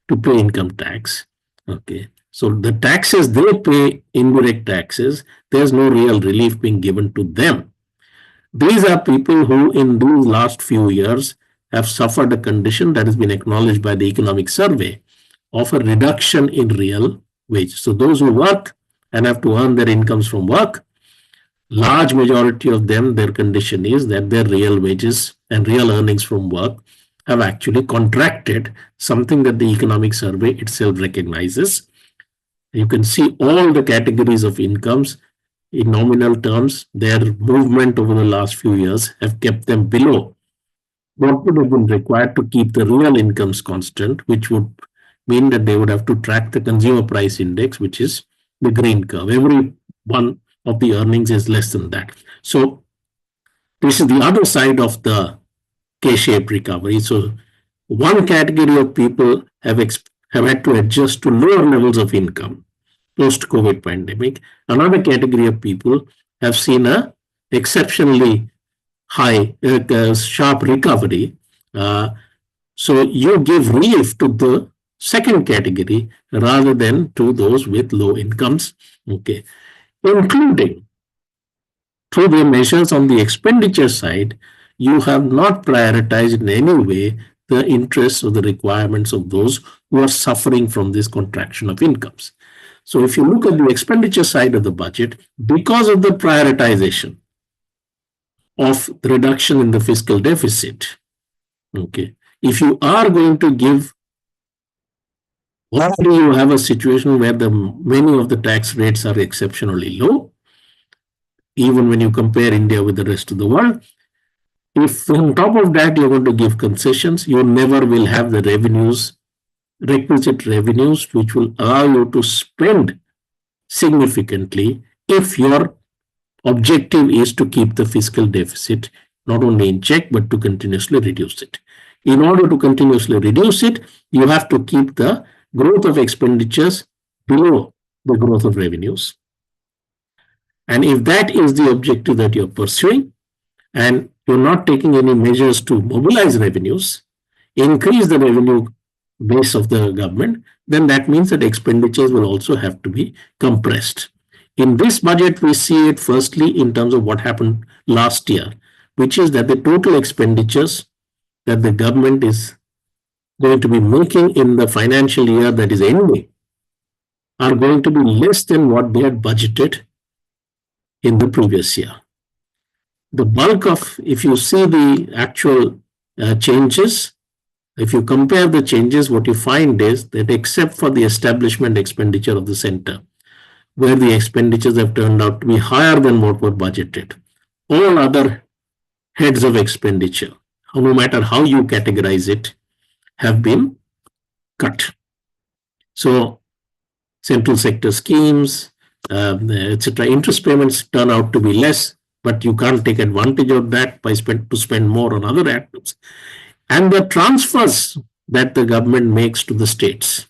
to pay income tax. Okay. So the taxes they pay, indirect taxes, there's no real relief being given to them. These are people who in these last few years have suffered a condition that has been acknowledged by the economic survey of a reduction in real wage. So those who work and have to earn their incomes from work, large majority of them, their condition is that their real wages and real earnings from work have actually contracted, something that the economic survey itself recognizes. You can see all the categories of incomes in nominal terms, their movement over the last few years have kept them below what would have been required to keep the real incomes constant, which would mean that they would have to track the consumer price index, which is the green curve. Every one of the earnings is less than that. So this is the other side of the K-shaped recovery. So one category of people have had to adjust to lower levels of income post-COVID pandemic. Another category of people have seen a exceptionally high, sharp recovery. So you give relief to the second category rather than to those with low incomes, okay, including through the measures on the expenditure side. You have not prioritized in any way the interests or the requirements of those who are suffering from this contraction of incomes. So if you look at the expenditure side of the budget, because of the prioritization of the reduction in the fiscal deficit, okay, if you are going to give, already you have a situation where many of the tax rates are exceptionally low, even when you compare India with the rest of the world. If on top of that you're going to give concessions, you never will have the revenues, requisite revenues, which will allow you to spend significantly if your objective is to keep the fiscal deficit not only in check, but to continuously reduce it. In order to continuously reduce it, you have to keep the growth of expenditures below the growth of revenues. And if that is the objective that you're pursuing, and you're not taking any measures to mobilize revenues, increase the revenue base of the government, then that means that expenditures will also have to be compressed. In this budget, we see it firstly in terms of what happened last year, which is that the total expenditures that the government is going to be making in the financial year that is ending are going to be less than what they had budgeted in the previous year. The bulk of, if you see the actual changes, if you compare the changes, what you find is that except for the establishment expenditure of the center, where the expenditures have turned out to be higher than what were budgeted, all other heads of expenditure, no matter how you categorize it, have been cut. So central sector schemes, etc. Interest payments turn out to be less, but you can't take advantage of that by to spend more on other items. And the transfers that the government makes to the states.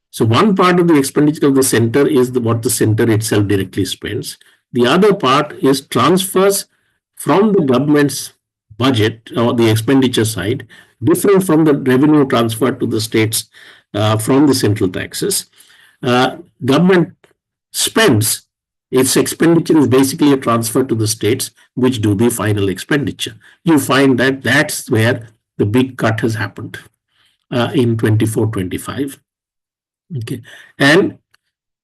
So one part of the expenditure of the center is what the center itself directly spends. The other part is transfers from the government's budget or the expenditure side, different from the revenue transfer to the states from the central taxes. Government spends, its expenditure is basically a transfer to the states, which do the final expenditure. You find that that's where the big cut has happened in 24-25. Okay, and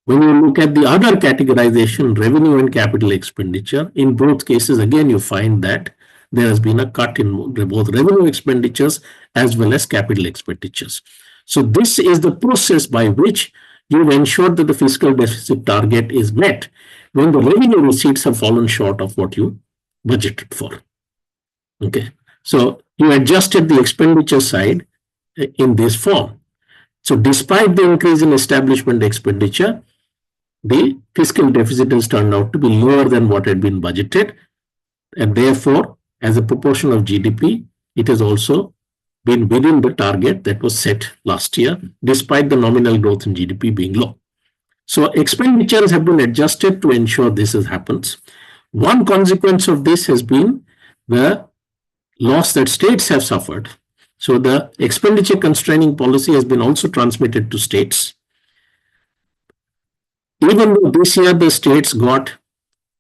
when you look at the other categorization, revenue and capital expenditure, in both cases, again, you find that there has been a cut in both revenue expenditures as well as capital expenditures. So this is the process by which you ensure that the fiscal deficit target is met when the revenue receipts have fallen short of what you budgeted for. Okay, so you adjusted the expenditure side in this form. So despite the increase in establishment expenditure, the fiscal deficit has turned out to be lower than what had been budgeted, and therefore, as a proportion of GDP, it has also been within the target that was set last year, despite the nominal growth in GDP being low. So expenditures have been adjusted to ensure this happens. One consequence of this has been the loss that states have suffered. So the expenditure constraining policy has been also transmitted to states. Even though this year the states got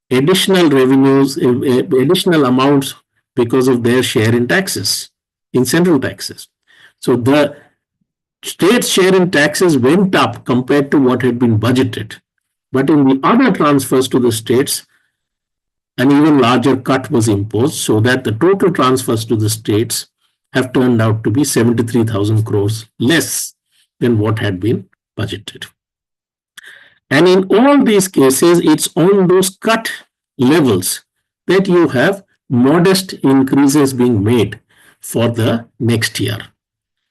additional revenues, additional amounts because of their share in taxes, in central taxes. So the state's share in taxes went up compared to what had been budgeted. But in the other transfers to the states, an even larger cut was imposed so that the total transfers to the states have turned out to be 73,000 crores less than what had been budgeted. And in all these cases, it's on those cut levels that you have modest increases being made for the next year.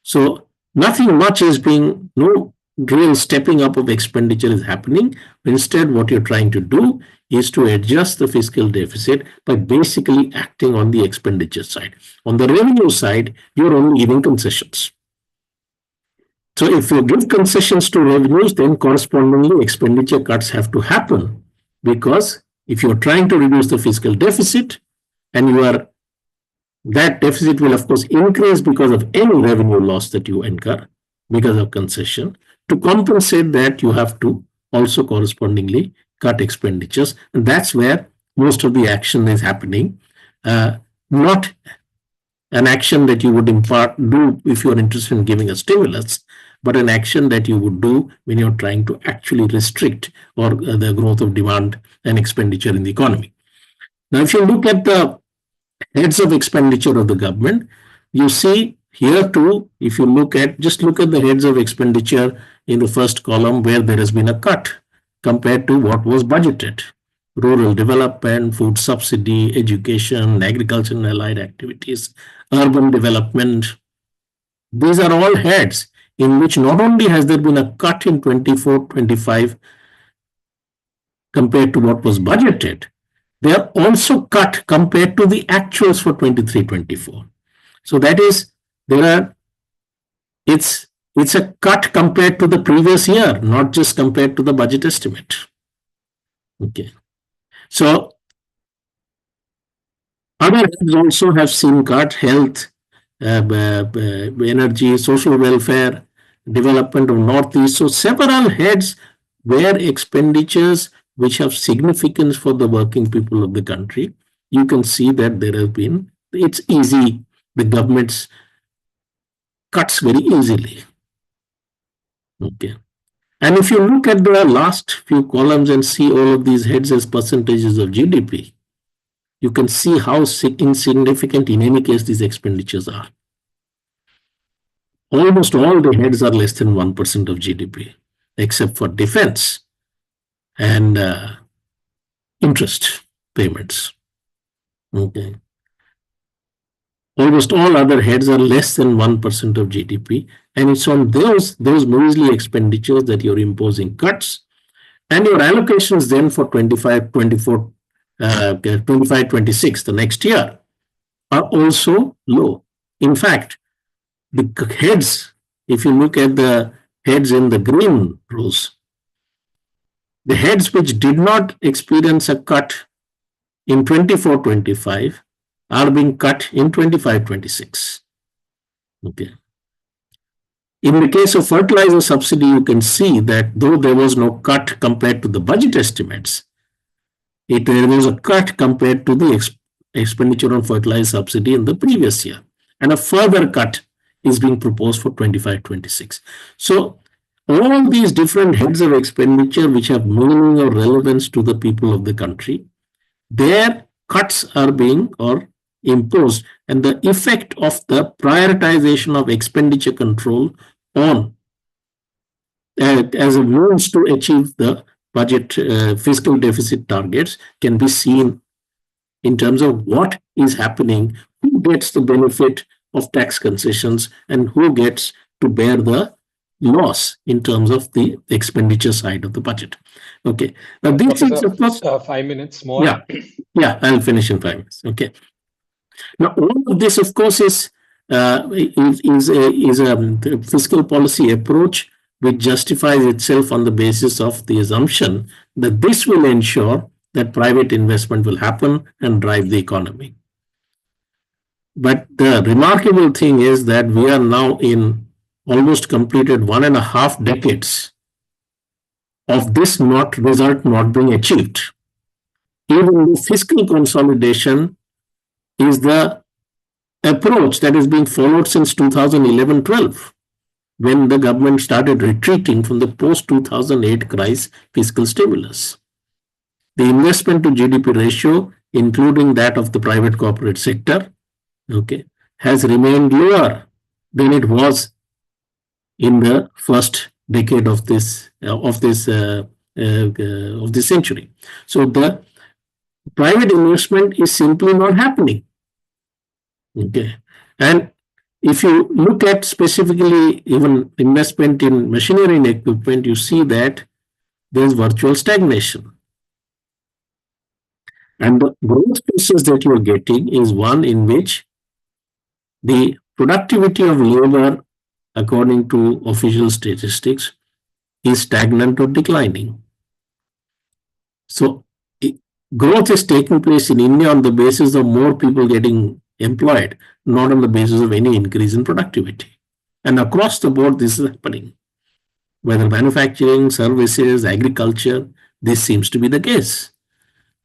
So nothing much is being, no real stepping up of expenditure is happening. Instead, what you're trying to do is to adjust the fiscal deficit by basically acting on the expenditure side. On the revenue side, you're only giving concessions. So if you give concessions to revenues, then correspondingly expenditure cuts have to happen, because if you're trying to reduce the fiscal deficit and that deficit will of course increase because of any revenue loss that you incur because of concession. To compensate that, you have to also correspondingly cut expenditures, and that's where most of the action is happening. Not an action that you would do if you're interested in giving a stimulus, but an action that you would do when you're trying to actually restrict or the growth of demand and expenditure in the economy. Now, if you look at the heads of expenditure of the government, you see here too, if you just look at the heads of expenditure in the first column where there has been a cut compared to what was budgeted. Rural development, food subsidy, education, agriculture and allied activities, urban development. These are all heads in which not only has there been a cut in 24-25 compared to what was budgeted, they are also cut compared to the actuals for 23-24. So that is, it's a cut compared to the previous year, not just compared to the budget estimate. Okay. So other heads also have seen cut: health, energy, social welfare, development of Northeast. So several heads where expenditures which have significance for the working people of the country, you can see that there have been, it's easy the government's cuts very easily. Okay. And if you look at the last few columns and see all of these heads as percentages of GDP, you can see how insignificant in any case these expenditures are. Almost all the heads are less than 1% of GDP, except for defense and interest payments. Okay. Almost all other heads are less than 1% of GDP, and it's on those measly expenditures that you're imposing cuts, and your allocations then for 25, 24, 25, 26, the next year, are also low. In fact, the heads, if you look at the heads in the green rows, the heads which did not experience a cut in 24-25 are being cut in 25-26. Okay. In the case of fertilizer subsidy, you can see that though there was no cut compared to the budget estimates, there was a cut compared to the expenditure on fertilizer subsidy in the previous year, and a further cut is being proposed for 25-26. So all these different heads of expenditure which have meaning or relevance to the people of the country, their cuts are being imposed, and the effect of the prioritization of expenditure control on as a means to achieve the budget fiscal deficit targets can be seen in terms of what is happening, who gets the benefit of tax concessions, and who gets to bear the loss in terms of the expenditure side of the budget. Okay. Now this is of course 5 minutes more. Yeah, I'll finish in 5 minutes. Okay. Now all of this, of course, is a fiscal policy approach which justifies itself on the basis of the assumption that this will ensure that private investment will happen and drive the economy. But the remarkable thing is that we are now in almost completed 1.5 decades of this result not being achieved. Even the fiscal consolidation is the approach that is being followed since 2011-12, when the government started retreating from the post-2008 crisis fiscal stimulus. The investment to GDP ratio, including that of the private corporate sector, okay, has remained lower than it was in the first decade of this century. So the private investment is simply not happening. Okay, and if you look at specifically even investment in machinery and equipment, you see that there's virtual stagnation. And the growth pieces that you're getting is one in which the productivity of labor, according to official statistics, is stagnant or declining. So growth is taking place in India on the basis of more people getting employed, not on the basis of any increase in productivity. And across the board, this is happening. Whether manufacturing, services, agriculture, this seems to be the case.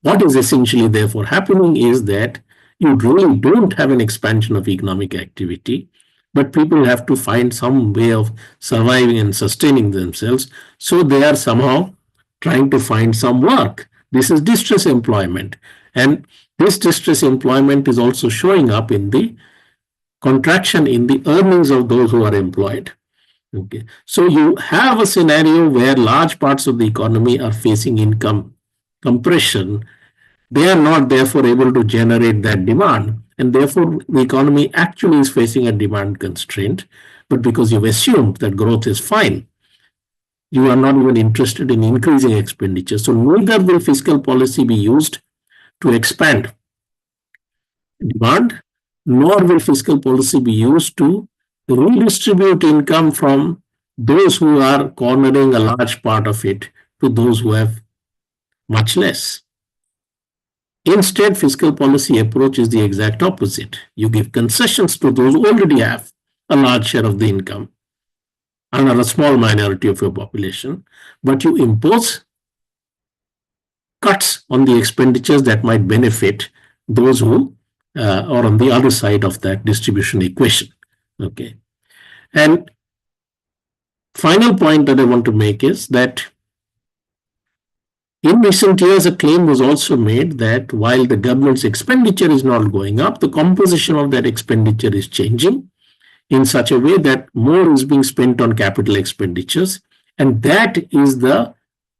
What is essentially therefore happening is that you really don't have an expansion of economic activity, but people have to find some way of surviving and sustaining themselves. So they are somehow trying to find some work. This is distress employment. And this distress employment is also showing up in the contraction in the earnings of those who are employed. Okay. So you have a scenario where large parts of the economy are facing income compression. They are not therefore able to generate that demand, and therefore the economy actually is facing a demand constraint. But because you've assumed that growth is fine, you are not even interested in increasing expenditure. So neither will fiscal policy be used to expand demand, nor will fiscal policy be used to redistribute income from those who are cornering a large part of it to those who have much less. Instead, fiscal policy approach is the exact opposite. You give concessions to those who already have a large share of the income and are a small minority of your population, but you impose cuts on the expenditures that might benefit those who or on the other side of that distribution equation. Okay. And final point that I want to make is that in recent years, a claim was also made that while the government's expenditure is not going up, the composition of that expenditure is changing in such a way that more is being spent on capital expenditures, and that is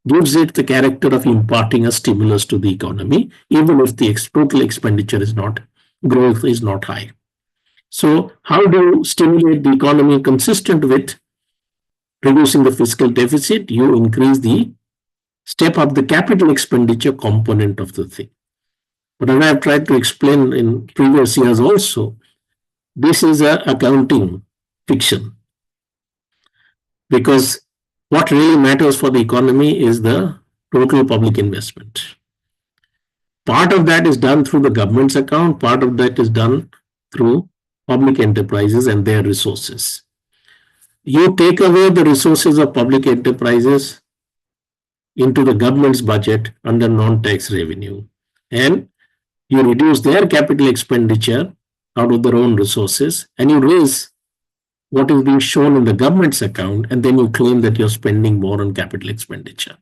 gives it the character of imparting a stimulus to the economy, even if the total expenditure is not, growth is not high. So how do you stimulate the economy consistent with reducing the fiscal deficit? You step up the capital expenditure component of the thing. But as I have tried to explain in previous years also, this is an accounting fiction, because what really matters for the economy is the total public investment. Part of that is done through the government's account, part of that is done through public enterprises and their resources. You take away the resources of public enterprises into the government's budget under non-tax revenue, and you reduce their capital expenditure out of their own resources, and you raise what is being shown in the government's account, and then you claim that you're spending more on capital expenditure.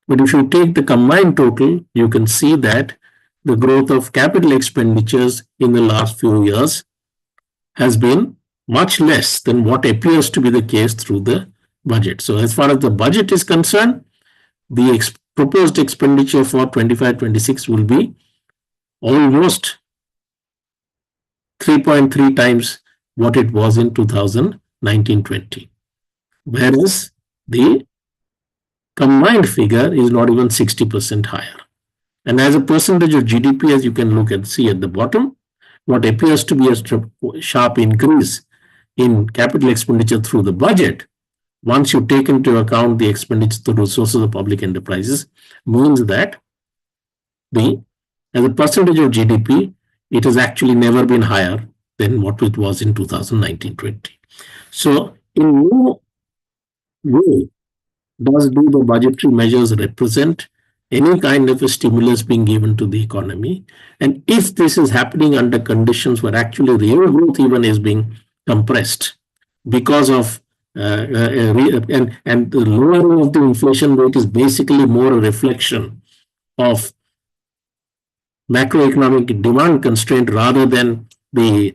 But if you take the combined total, you can see that the growth of capital expenditures in the last few years has been much less than what appears to be the case through the budget. So as far as the budget is concerned, the proposed expenditure for 25-26 will be almost 3.3 times what it was in 2019-20, whereas the combined figure is not even 60% higher. And as a percentage of GDP, as you can look and see at the bottom, what appears to be a sharp increase in capital expenditure through the budget, once you take into account the expenditure to resources of public enterprises, means that as a percentage of GDP, it has actually never been higher than what it was in 2019-20. So in no way do the budgetary measures represent any kind of a stimulus being given to the economy. And if this is happening under conditions where actually real growth even is being compressed because of and the lowering of the inflation rate is basically more a reflection of macroeconomic demand constraint rather than the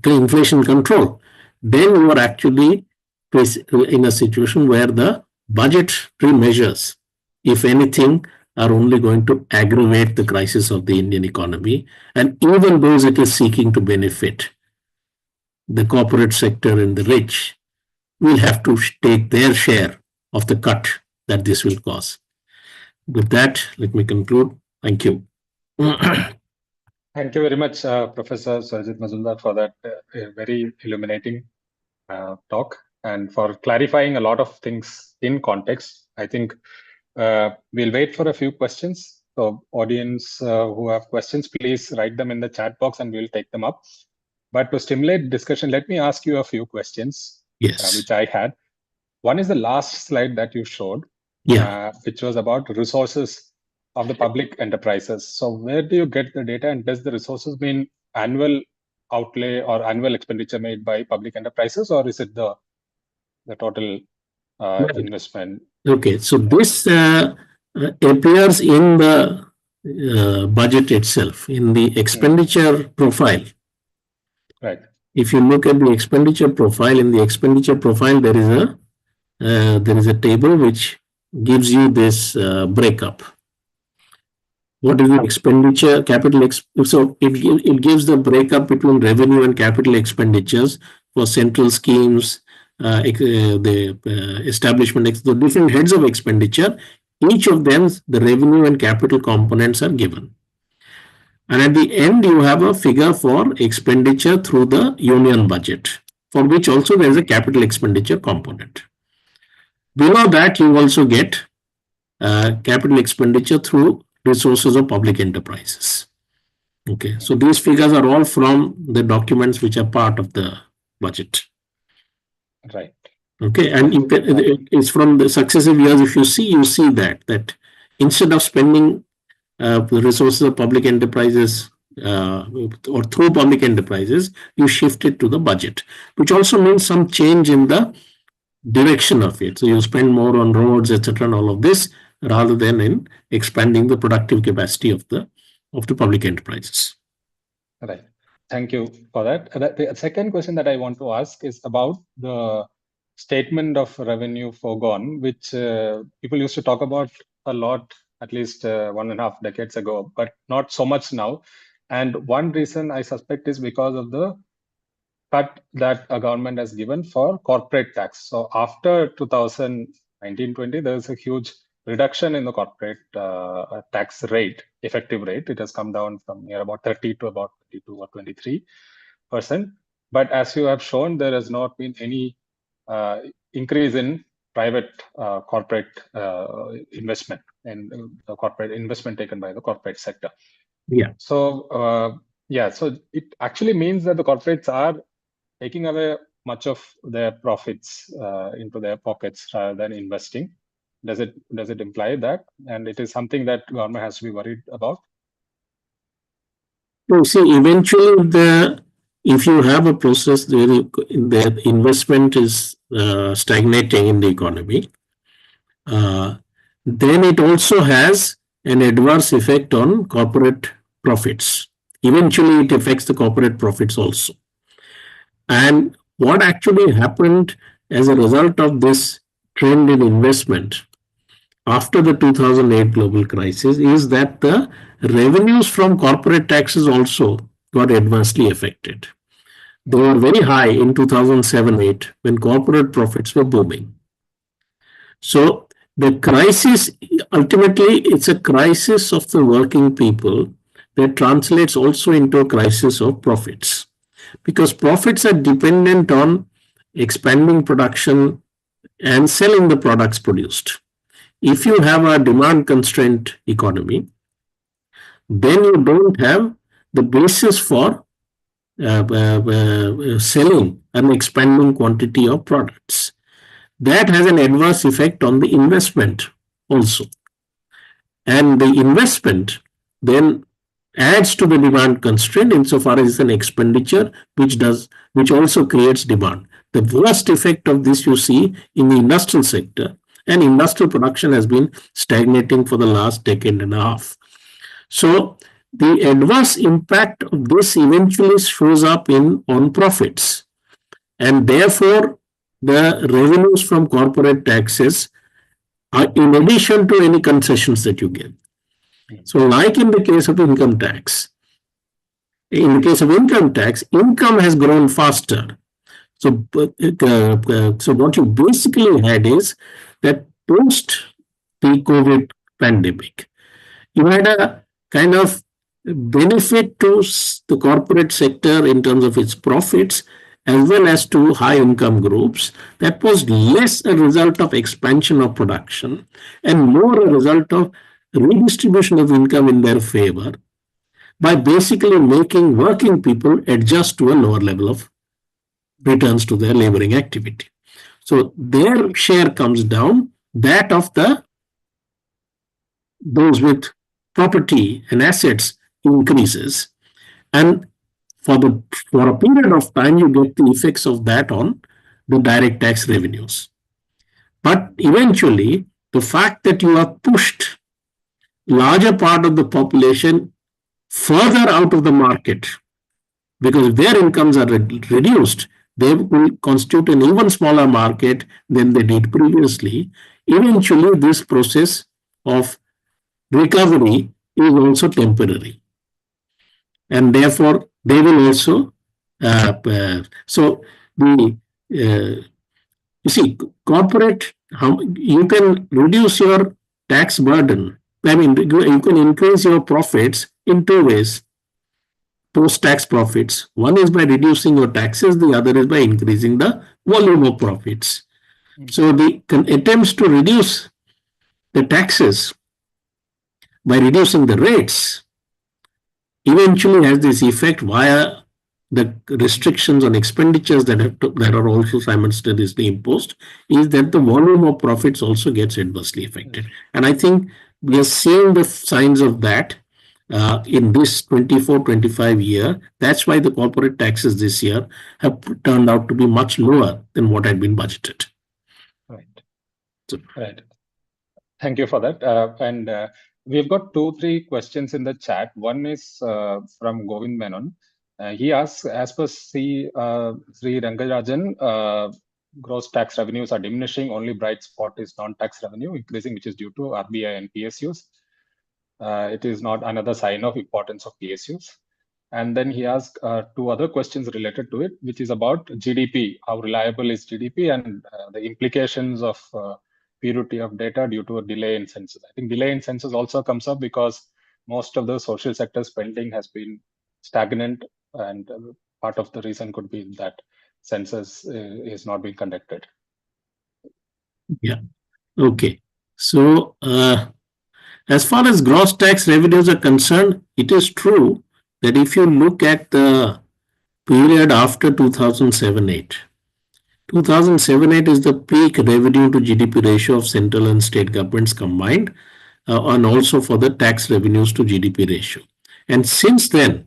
inflation control, then you are actually in a situation where the budgetary measures, if anything, are only going to aggravate the crisis of the Indian economy. And even those it is seeking to benefit, the corporate sector and the rich, will have to take their share of the cut that this will cause. With that, let me conclude. Thank you. Thank you very much, Professor Sarojit Majumdar, for that very illuminating talk and for clarifying a lot of things in context. I think we'll wait for a few questions. So audience who have questions, please write them in the chat box and we'll take them up. But to stimulate discussion, let me ask you a few questions, which I had. One is the last slide that you showed, which was about resources of the public enterprises. So where do you get the data, and does the resources mean annual outlay or annual expenditure made by public enterprises, or is it the total investment? Okay, so this appears in the budget itself, in the expenditure profile. Right. If you look at the expenditure profile, in the expenditure profile, there is a table which gives you this breakup. What is the expenditure, so it gives the breakup between revenue and capital expenditures for central schemes, the establishment, the different heads of expenditure. Each of them, the revenue and capital components are given. And at the end, you have a figure for expenditure through the union budget, for which also there is a capital expenditure component. Below that, you also get capital expenditure through resources of public enterprises. Okay, so these figures are all from the documents which are part of the budget. Right. Okay, and it's from the successive years. If you see that instead of spending the resources of public enterprises or through public enterprises, you shift it to the budget, which also means some change in the direction of it. So you spend more on roads, etc., and all of this, rather than in expanding the productive capacity of the public enterprises. Right. Thank you for that. The second question that I want to ask is about the statement of revenue foregone, which people used to talk about a lot, at least 1.5 decades ago, but not so much now. And one reason I suspect is because of the cut that a government has given for corporate tax. So after 2019-20, there is a huge reduction in the corporate tax rate, effective rate. It has come down from near about 30 to about 22 or 23%. But as you have shown, there has not been any increase in private corporate investment and the corporate investment taken by the corporate sector. Yeah. So so it actually means that the corporates are taking away much of their profits into their pockets rather than investing. Does it imply that? And it is something that government has to be worried about? So see, eventually if you have a process where the investment is stagnating in the economy, then it also has an adverse effect on corporate profits. Eventually, it affects the corporate profits also. And what actually happened as a result of this trend in investment after the 2008 global crisis is that the revenues from corporate taxes also got adversely affected. They were very high in 2007-8 when corporate profits were booming. So the crisis, ultimately, it's a crisis of the working people that translates also into a crisis of profits, because profits are dependent on expanding production and selling the products produced. If you have a demand constraint economy, then you don't have the basis for selling an expanding quantity of products. That has an adverse effect on the investment also. And the investment then adds to the demand constraint insofar as it's an expenditure which also creates demand. The worst effect of this you see in the industrial sector, and industrial production has been stagnating for the last decade and a half. So the adverse impact of this eventually shows up on profits, and therefore the revenues from corporate taxes are in addition to any concessions that you get. So like in the case of income tax, income has grown faster. So what you basically had is that post the COVID pandemic, you had a kind of benefit to the corporate sector in terms of its profits, as well as to high income groups, that was less a result of expansion of production and more a result of redistribution of income in their favor by basically making working people adjust to a lower level of returns to their laboring activity. So their share comes down, that of those with property and assets increases, and for a period of time you get the effects of that on the direct tax revenues. But eventually, the fact that you have pushed larger part of the population further out of the market, because their incomes are reduced, they will constitute an even smaller market than they did previously. Eventually, this process of recovery is also temporary, and therefore they will also. You see, corporate, you can reduce your tax burden. I mean, you can increase your profits in two ways. Post-tax profits. One is by reducing your taxes, the other is by increasing the volume of profits. So the attempts to reduce the taxes by reducing the rates eventually has this effect via the restrictions on expenditures that are also simultaneously imposed, is that the volume of profits also gets adversely affected. And I think we are seeing the signs of that in this 24-25 year. That's why the corporate taxes this year have turned out to be much lower than what had been budgeted. Right. So, Right. Thank you for that. We've got 2-3 questions in the chat. One is from Govind Menon. He asks, as per Sri Rangarajan, gross tax revenues are diminishing. Only bright spot is non-tax revenue increasing, which is due to RBI and PSUs. It is not another sign of importance of PSUs. And then he asked 2 other questions related to it, which is about GDP. How reliable is GDP and the implications of purity of data due to a delay in census. I think delay in census also comes up because most of the social sector spending has been stagnant, and part of the reason could be that census is not being conducted. Yeah. Okay. So, as far as gross tax revenues are concerned, it is true that if you look at the period after 2007-8, 2007-8 is the peak revenue to GDP ratio of central and state governments combined, and also for the tax revenues to GDP ratio. And since then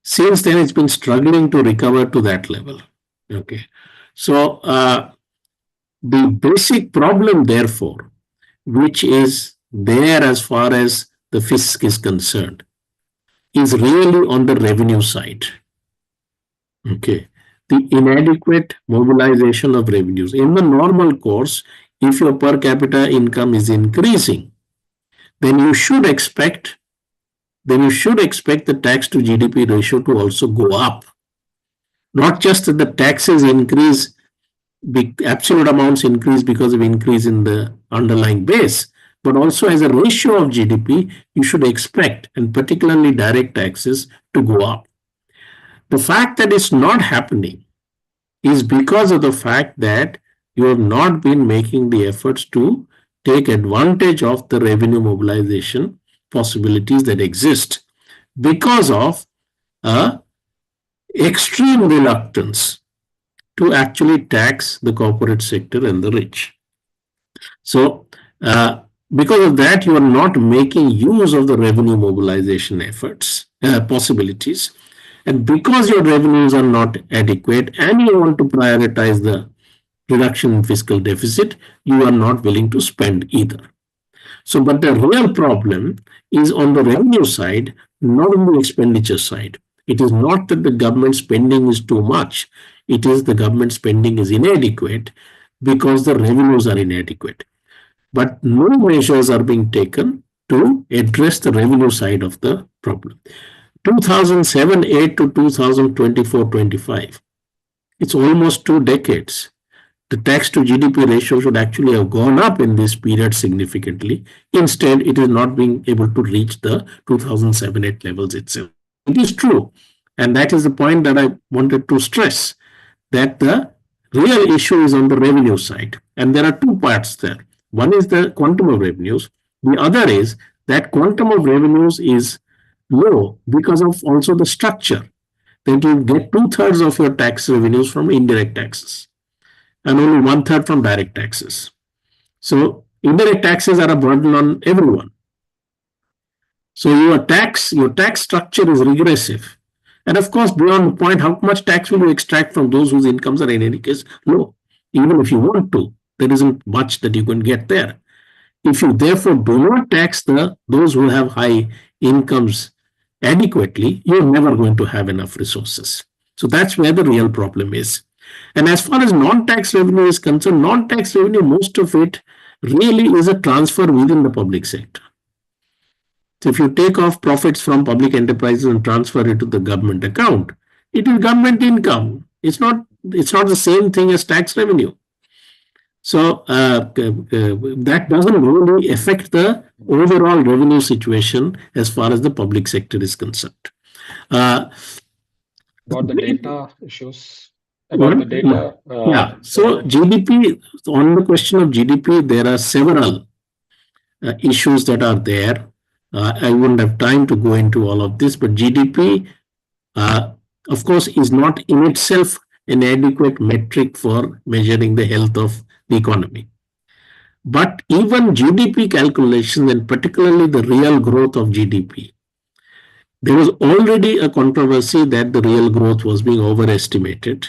it's been struggling to recover to that level. Okay. So, the basic problem, therefore, which is there as far as the fisc is concerned, is really on the revenue side. Okay. The inadequate mobilization of revenues. In the normal course, if your per capita income is increasing, then you should expect the tax to GDP ratio to also go up. Not just that the taxes increase, absolute amounts increase because of increase in the underlying base, but also as a ratio of GDP, you should expect, and particularly direct taxes, to go up. The fact that it's not happening is because of the fact that you have not been making the efforts to take advantage of the revenue mobilization possibilities that exist because of extreme reluctance to actually tax the corporate sector and the rich. So, because of that, you are not making use of the revenue mobilization efforts, possibilities. And because your revenues are not adequate and you want to prioritize the reduction in fiscal deficit, you are not willing to spend either. So, but the real problem is on the revenue side, not on the expenditure side. It is not that the government spending is too much. It is the government spending is inadequate because the revenues are inadequate. But no measures are being taken to address the revenue side of the problem. 2007-8 to 2024-25, it's almost 2 decades. The tax to GDP ratio should actually have gone up in this period significantly. Instead, it is not being able to reach the 2007-8 levels itself. It is true, and that is the point that I wanted to stress, that the real issue is on the revenue side, and there are 2 parts there. One is the quantum of revenues. The other is that quantum of revenues is low because of also the structure, that you get 2/3 of your tax revenues from indirect taxes and only 1/3 from direct taxes. So indirect taxes are a burden on everyone. So your tax structure is regressive. And of course, beyond the point, how much tax will you extract from those whose incomes are in any case low? Even if you want to, there isn't much that you can get there. If you therefore do not tax those who have high incomes adequately, you're never going to have enough resources. So that's where the real problem is. And as far as non-tax revenue is concerned, non-tax revenue, most of it really is a transfer within the public sector. So if you take off profits from public enterprises and transfer it to the government account, it is government income. It's not the same thing as tax revenue. So that doesn't really affect the overall revenue situation as far as the public sector is concerned. About the data issues. About the data. So GDP, on the question of GDP, there are several issues that are there. I wouldn't have time to go into all of this, but GDP, of course, is not in itself an adequate metric for measuring the health of the economy. But even GDP calculations, and particularly the real growth of GDP, There was already a controversy that the real growth was being overestimated.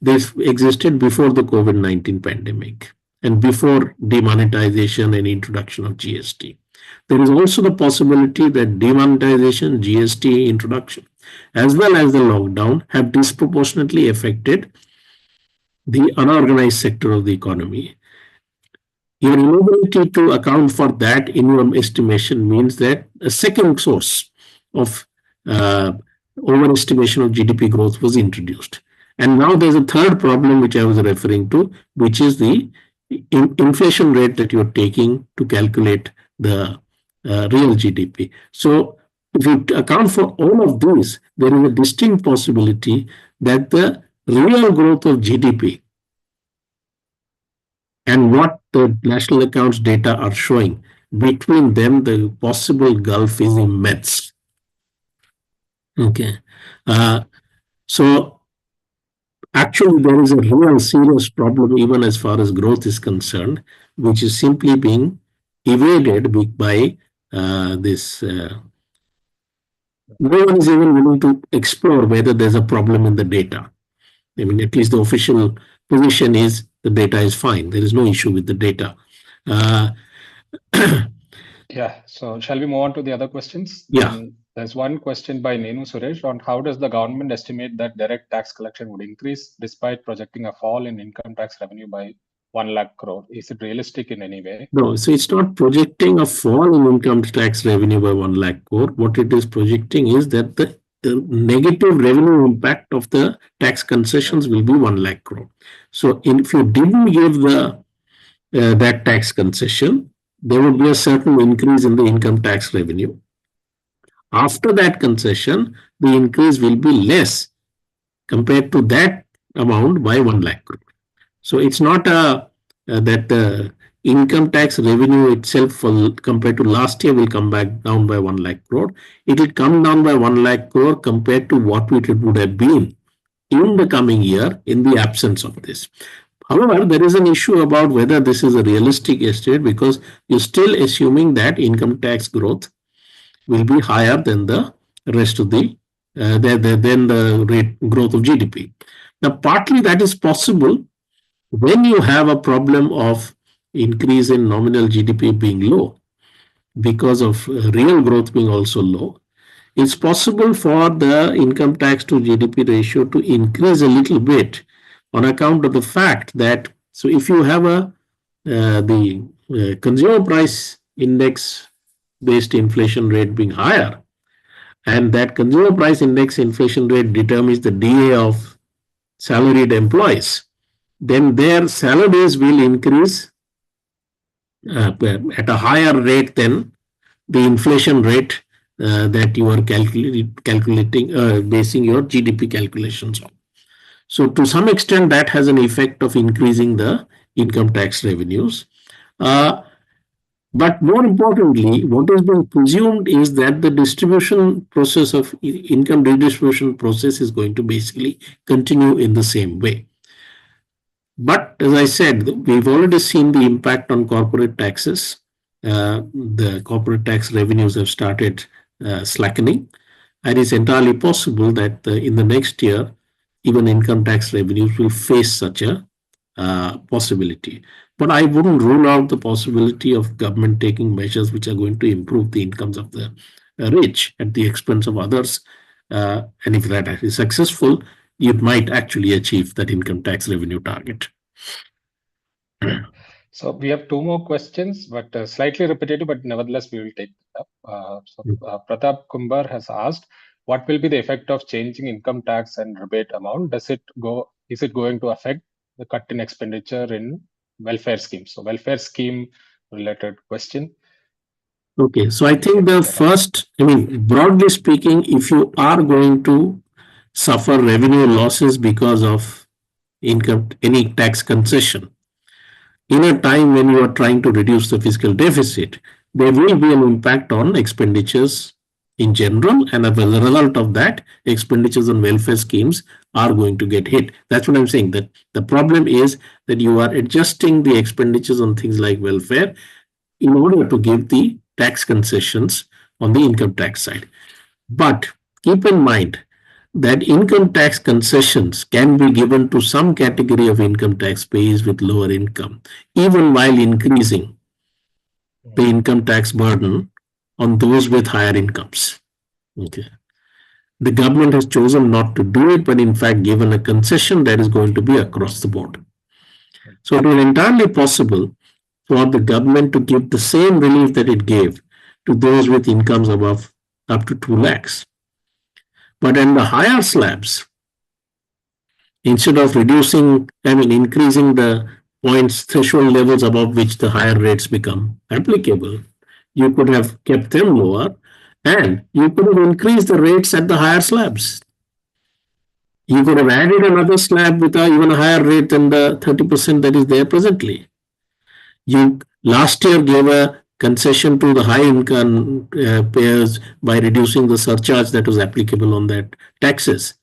This existed before the COVID-19 pandemic and before demonetization and introduction of GST. There is also the possibility that demonetization, GST introduction, as well as the lockdown have disproportionately affected the unorganized sector of the economy. Your inability to account for that in your estimation means that a second source of overestimation of GDP growth was introduced. And now there's a third problem which I was referring to, which is the inflation rate that you're taking to calculate the real GDP. So if you account for all of these, there is a distinct possibility that the real growth of GDP and what the national accounts data are showing, between them, the possible gulf is immense. Okay. So actually, there is a real serious problem, even as far as growth is concerned, which is simply being evaded by this. No one is even willing to explore whether there's a problem in the data. I mean, at least the official position is the data is fine. There is no issue with the data. Yeah. So shall we move on to the other questions? Yeah. There's one question by Nenu Suresh on how does the government estimate that direct tax collection would increase despite projecting a fall in income tax revenue by 1 lakh crore? Is it realistic in any way? No, so it's not projecting a fall in income tax revenue by 1 lakh crore. What it is projecting is that the negative revenue impact of the tax concessions will be 1 lakh crore. So if you didn't give the that tax concession, there would be a certain increase in the income tax revenue. After that concession, the increase will be less compared to that amount by 1 lakh crore. So it's not that the income tax revenue itself compared to last year will come back down by 1 lakh crore. It will come down by 1 lakh crore compared to what it would have been in the coming year in the absence of this. However, there is an issue about whether this is a realistic estimate, because you're still assuming that income tax growth will be higher than the rest of the than the rate growth of GDP. Now, partly that is possible when you have a problem of increase in nominal GDP being low because of real growth being also low. It's possible for the income tax to GDP ratio to increase a little bit on account of the fact that, so if you have the consumer price index based inflation rate being higher, and that consumer price index inflation rate determines the DA of salaried employees, then their salaries will increase at a higher rate than the inflation rate that you are calculating, basing your GDP calculations on. So to some extent, that has an effect of increasing the income tax revenues. But more importantly, what is being presumed is that the distribution process of income redistribution process is going to basically continue in the same way. But as I said, we've already seen the impact on corporate taxes. The corporate tax revenues have started slackening, and it's entirely possible that in the next year, even income tax revenues will face such a possibility. But I wouldn't rule out the possibility of government taking measures which are going to improve the incomes of the rich at the expense of others. And if that is successful, you might actually achieve that income tax revenue target. So we have two more questions, but slightly repetitive, but nevertheless, we will take it up. Pratap Kumbar has asked, what will be the effect of changing income tax and rebate amount? Is it going to affect the cut in expenditure in welfare schemes? So welfare scheme related question. Okay, so I think the first, broadly speaking, if you are going to suffer revenue losses because of any tax concession, in a time when you are trying to reduce the fiscal deficit, there will be an impact on expenditures in general, and as a result of that, expenditures on welfare schemes are going to get hit. That's what I'm saying, that the problem is that you are adjusting the expenditures on things like welfare in order to give the tax concessions on the income tax side. But keep in mind that income tax concessions can be given to some category of income tax payers with lower income, even while increasing the income tax burden on those with higher incomes. Okay. The government has chosen not to do it, but in fact given a concession that is going to be across the board. So it is entirely possible for the government to give the same relief that it gave to those with incomes above up to 2 lakhs. But in the higher slabs, instead of increasing the points threshold levels above which the higher rates become applicable, you could have kept them lower and you could have increased the rates at the higher slabs. You could have added another slab with even a higher rate than the 30% that is there presently. You last year gave a concession to the high income payers by reducing the surcharge that was applicable on that taxes.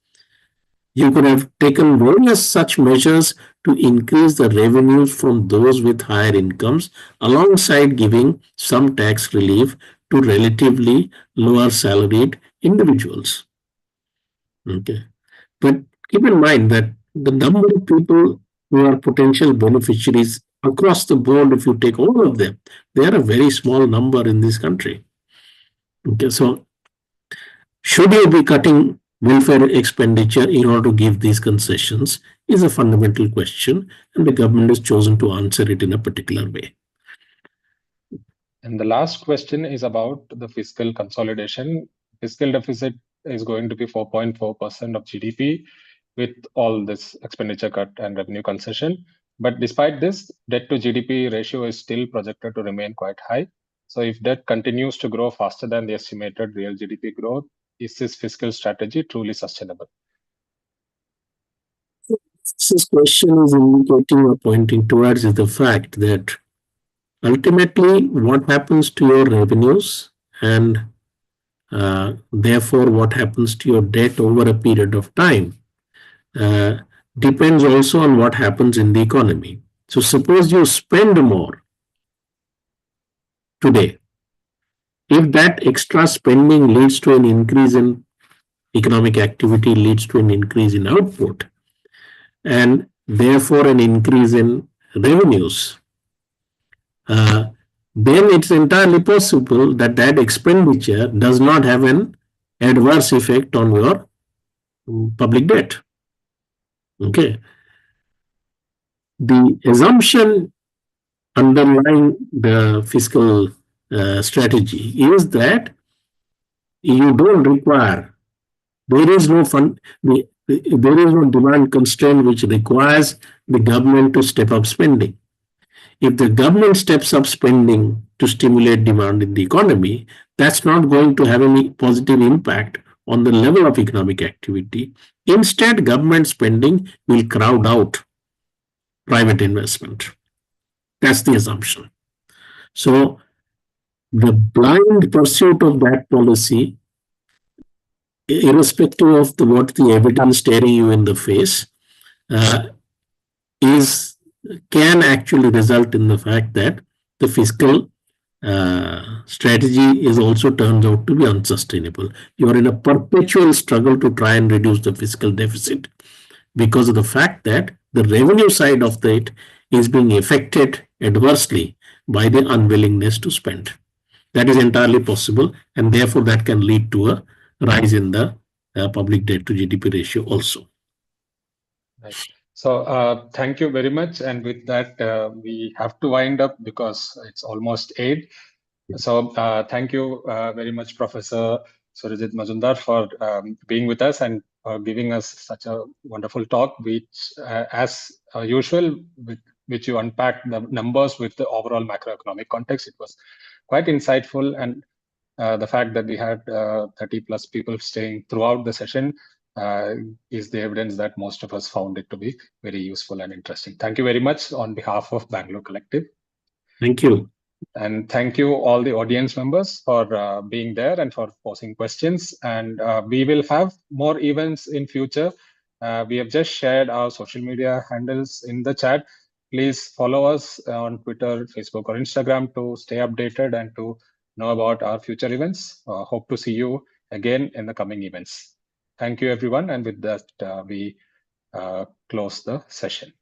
You could have taken various such measures to increase the revenues from those with higher incomes alongside giving some tax relief to relatively lower salaried individuals. Okay. But keep in mind that the number of people who are potential beneficiaries across the board, if you take all of them, they are a very small number in this country. Okay, so should you be cutting welfare expenditure in order to give these concessions is a fundamental question, and the government has chosen to answer it in a particular way. And the last question is about the fiscal consolidation. Fiscal deficit is going to be 4.4% of GDP with all this expenditure cut and revenue concession. But despite this, debt to GDP ratio is still projected to remain quite high. So if debt continues to grow faster than the estimated real GDP growth, is this fiscal strategy truly sustainable? This question is indicating or pointing towards is the fact that ultimately what happens to your revenues and therefore what happens to your debt over a period of time depends also on what happens in the economy. So suppose you spend more today. If that extra spending leads to an increase in economic activity, leads to an increase in output, and therefore an increase in revenues, then it's entirely possible that that expenditure does not have an adverse effect on your public debt. Okay. The assumption underlying the fiscal strategy is that you don't require, there is no demand constraint which requires the government to step up spending. If the government steps up spending to stimulate demand in the economy, that's not going to have any positive impact on the level of economic activity. Instead, government spending will crowd out private investment. That's the assumption. So the blind pursuit of that policy, irrespective of what the evidence staring you in the face, can actually result in the fact that the fiscal strategy is also turns out to be unsustainable. You are in a perpetual struggle to try and reduce the fiscal deficit because of the fact that the revenue side of it is being affected adversely by the unwillingness to spend. That is entirely possible, and therefore that can lead to a rise in the public debt to GDP ratio also. Right. So thank you very much. And with that, we have to wind up because it's almost 8. So thank you very much, Professor Surajit Majumdar, for being with us and giving us such a wonderful talk, which, as usual, with which you unpacked the numbers with the overall macroeconomic context. It was quite insightful, and the fact that we had 30 plus people staying throughout the session is the evidence that most of us found it to be very useful and interesting. Thank you very much on behalf of Bangalore Collective. Thank you. And thank you all the audience members for being there and for posing questions. And we will have more events in future. We have just shared our social media handles in the chat. Please follow us on Twitter, Facebook, or Instagram to stay updated and to know about our future events. Hope to see you again in the coming events. Thank you, everyone. And with that, we close the session.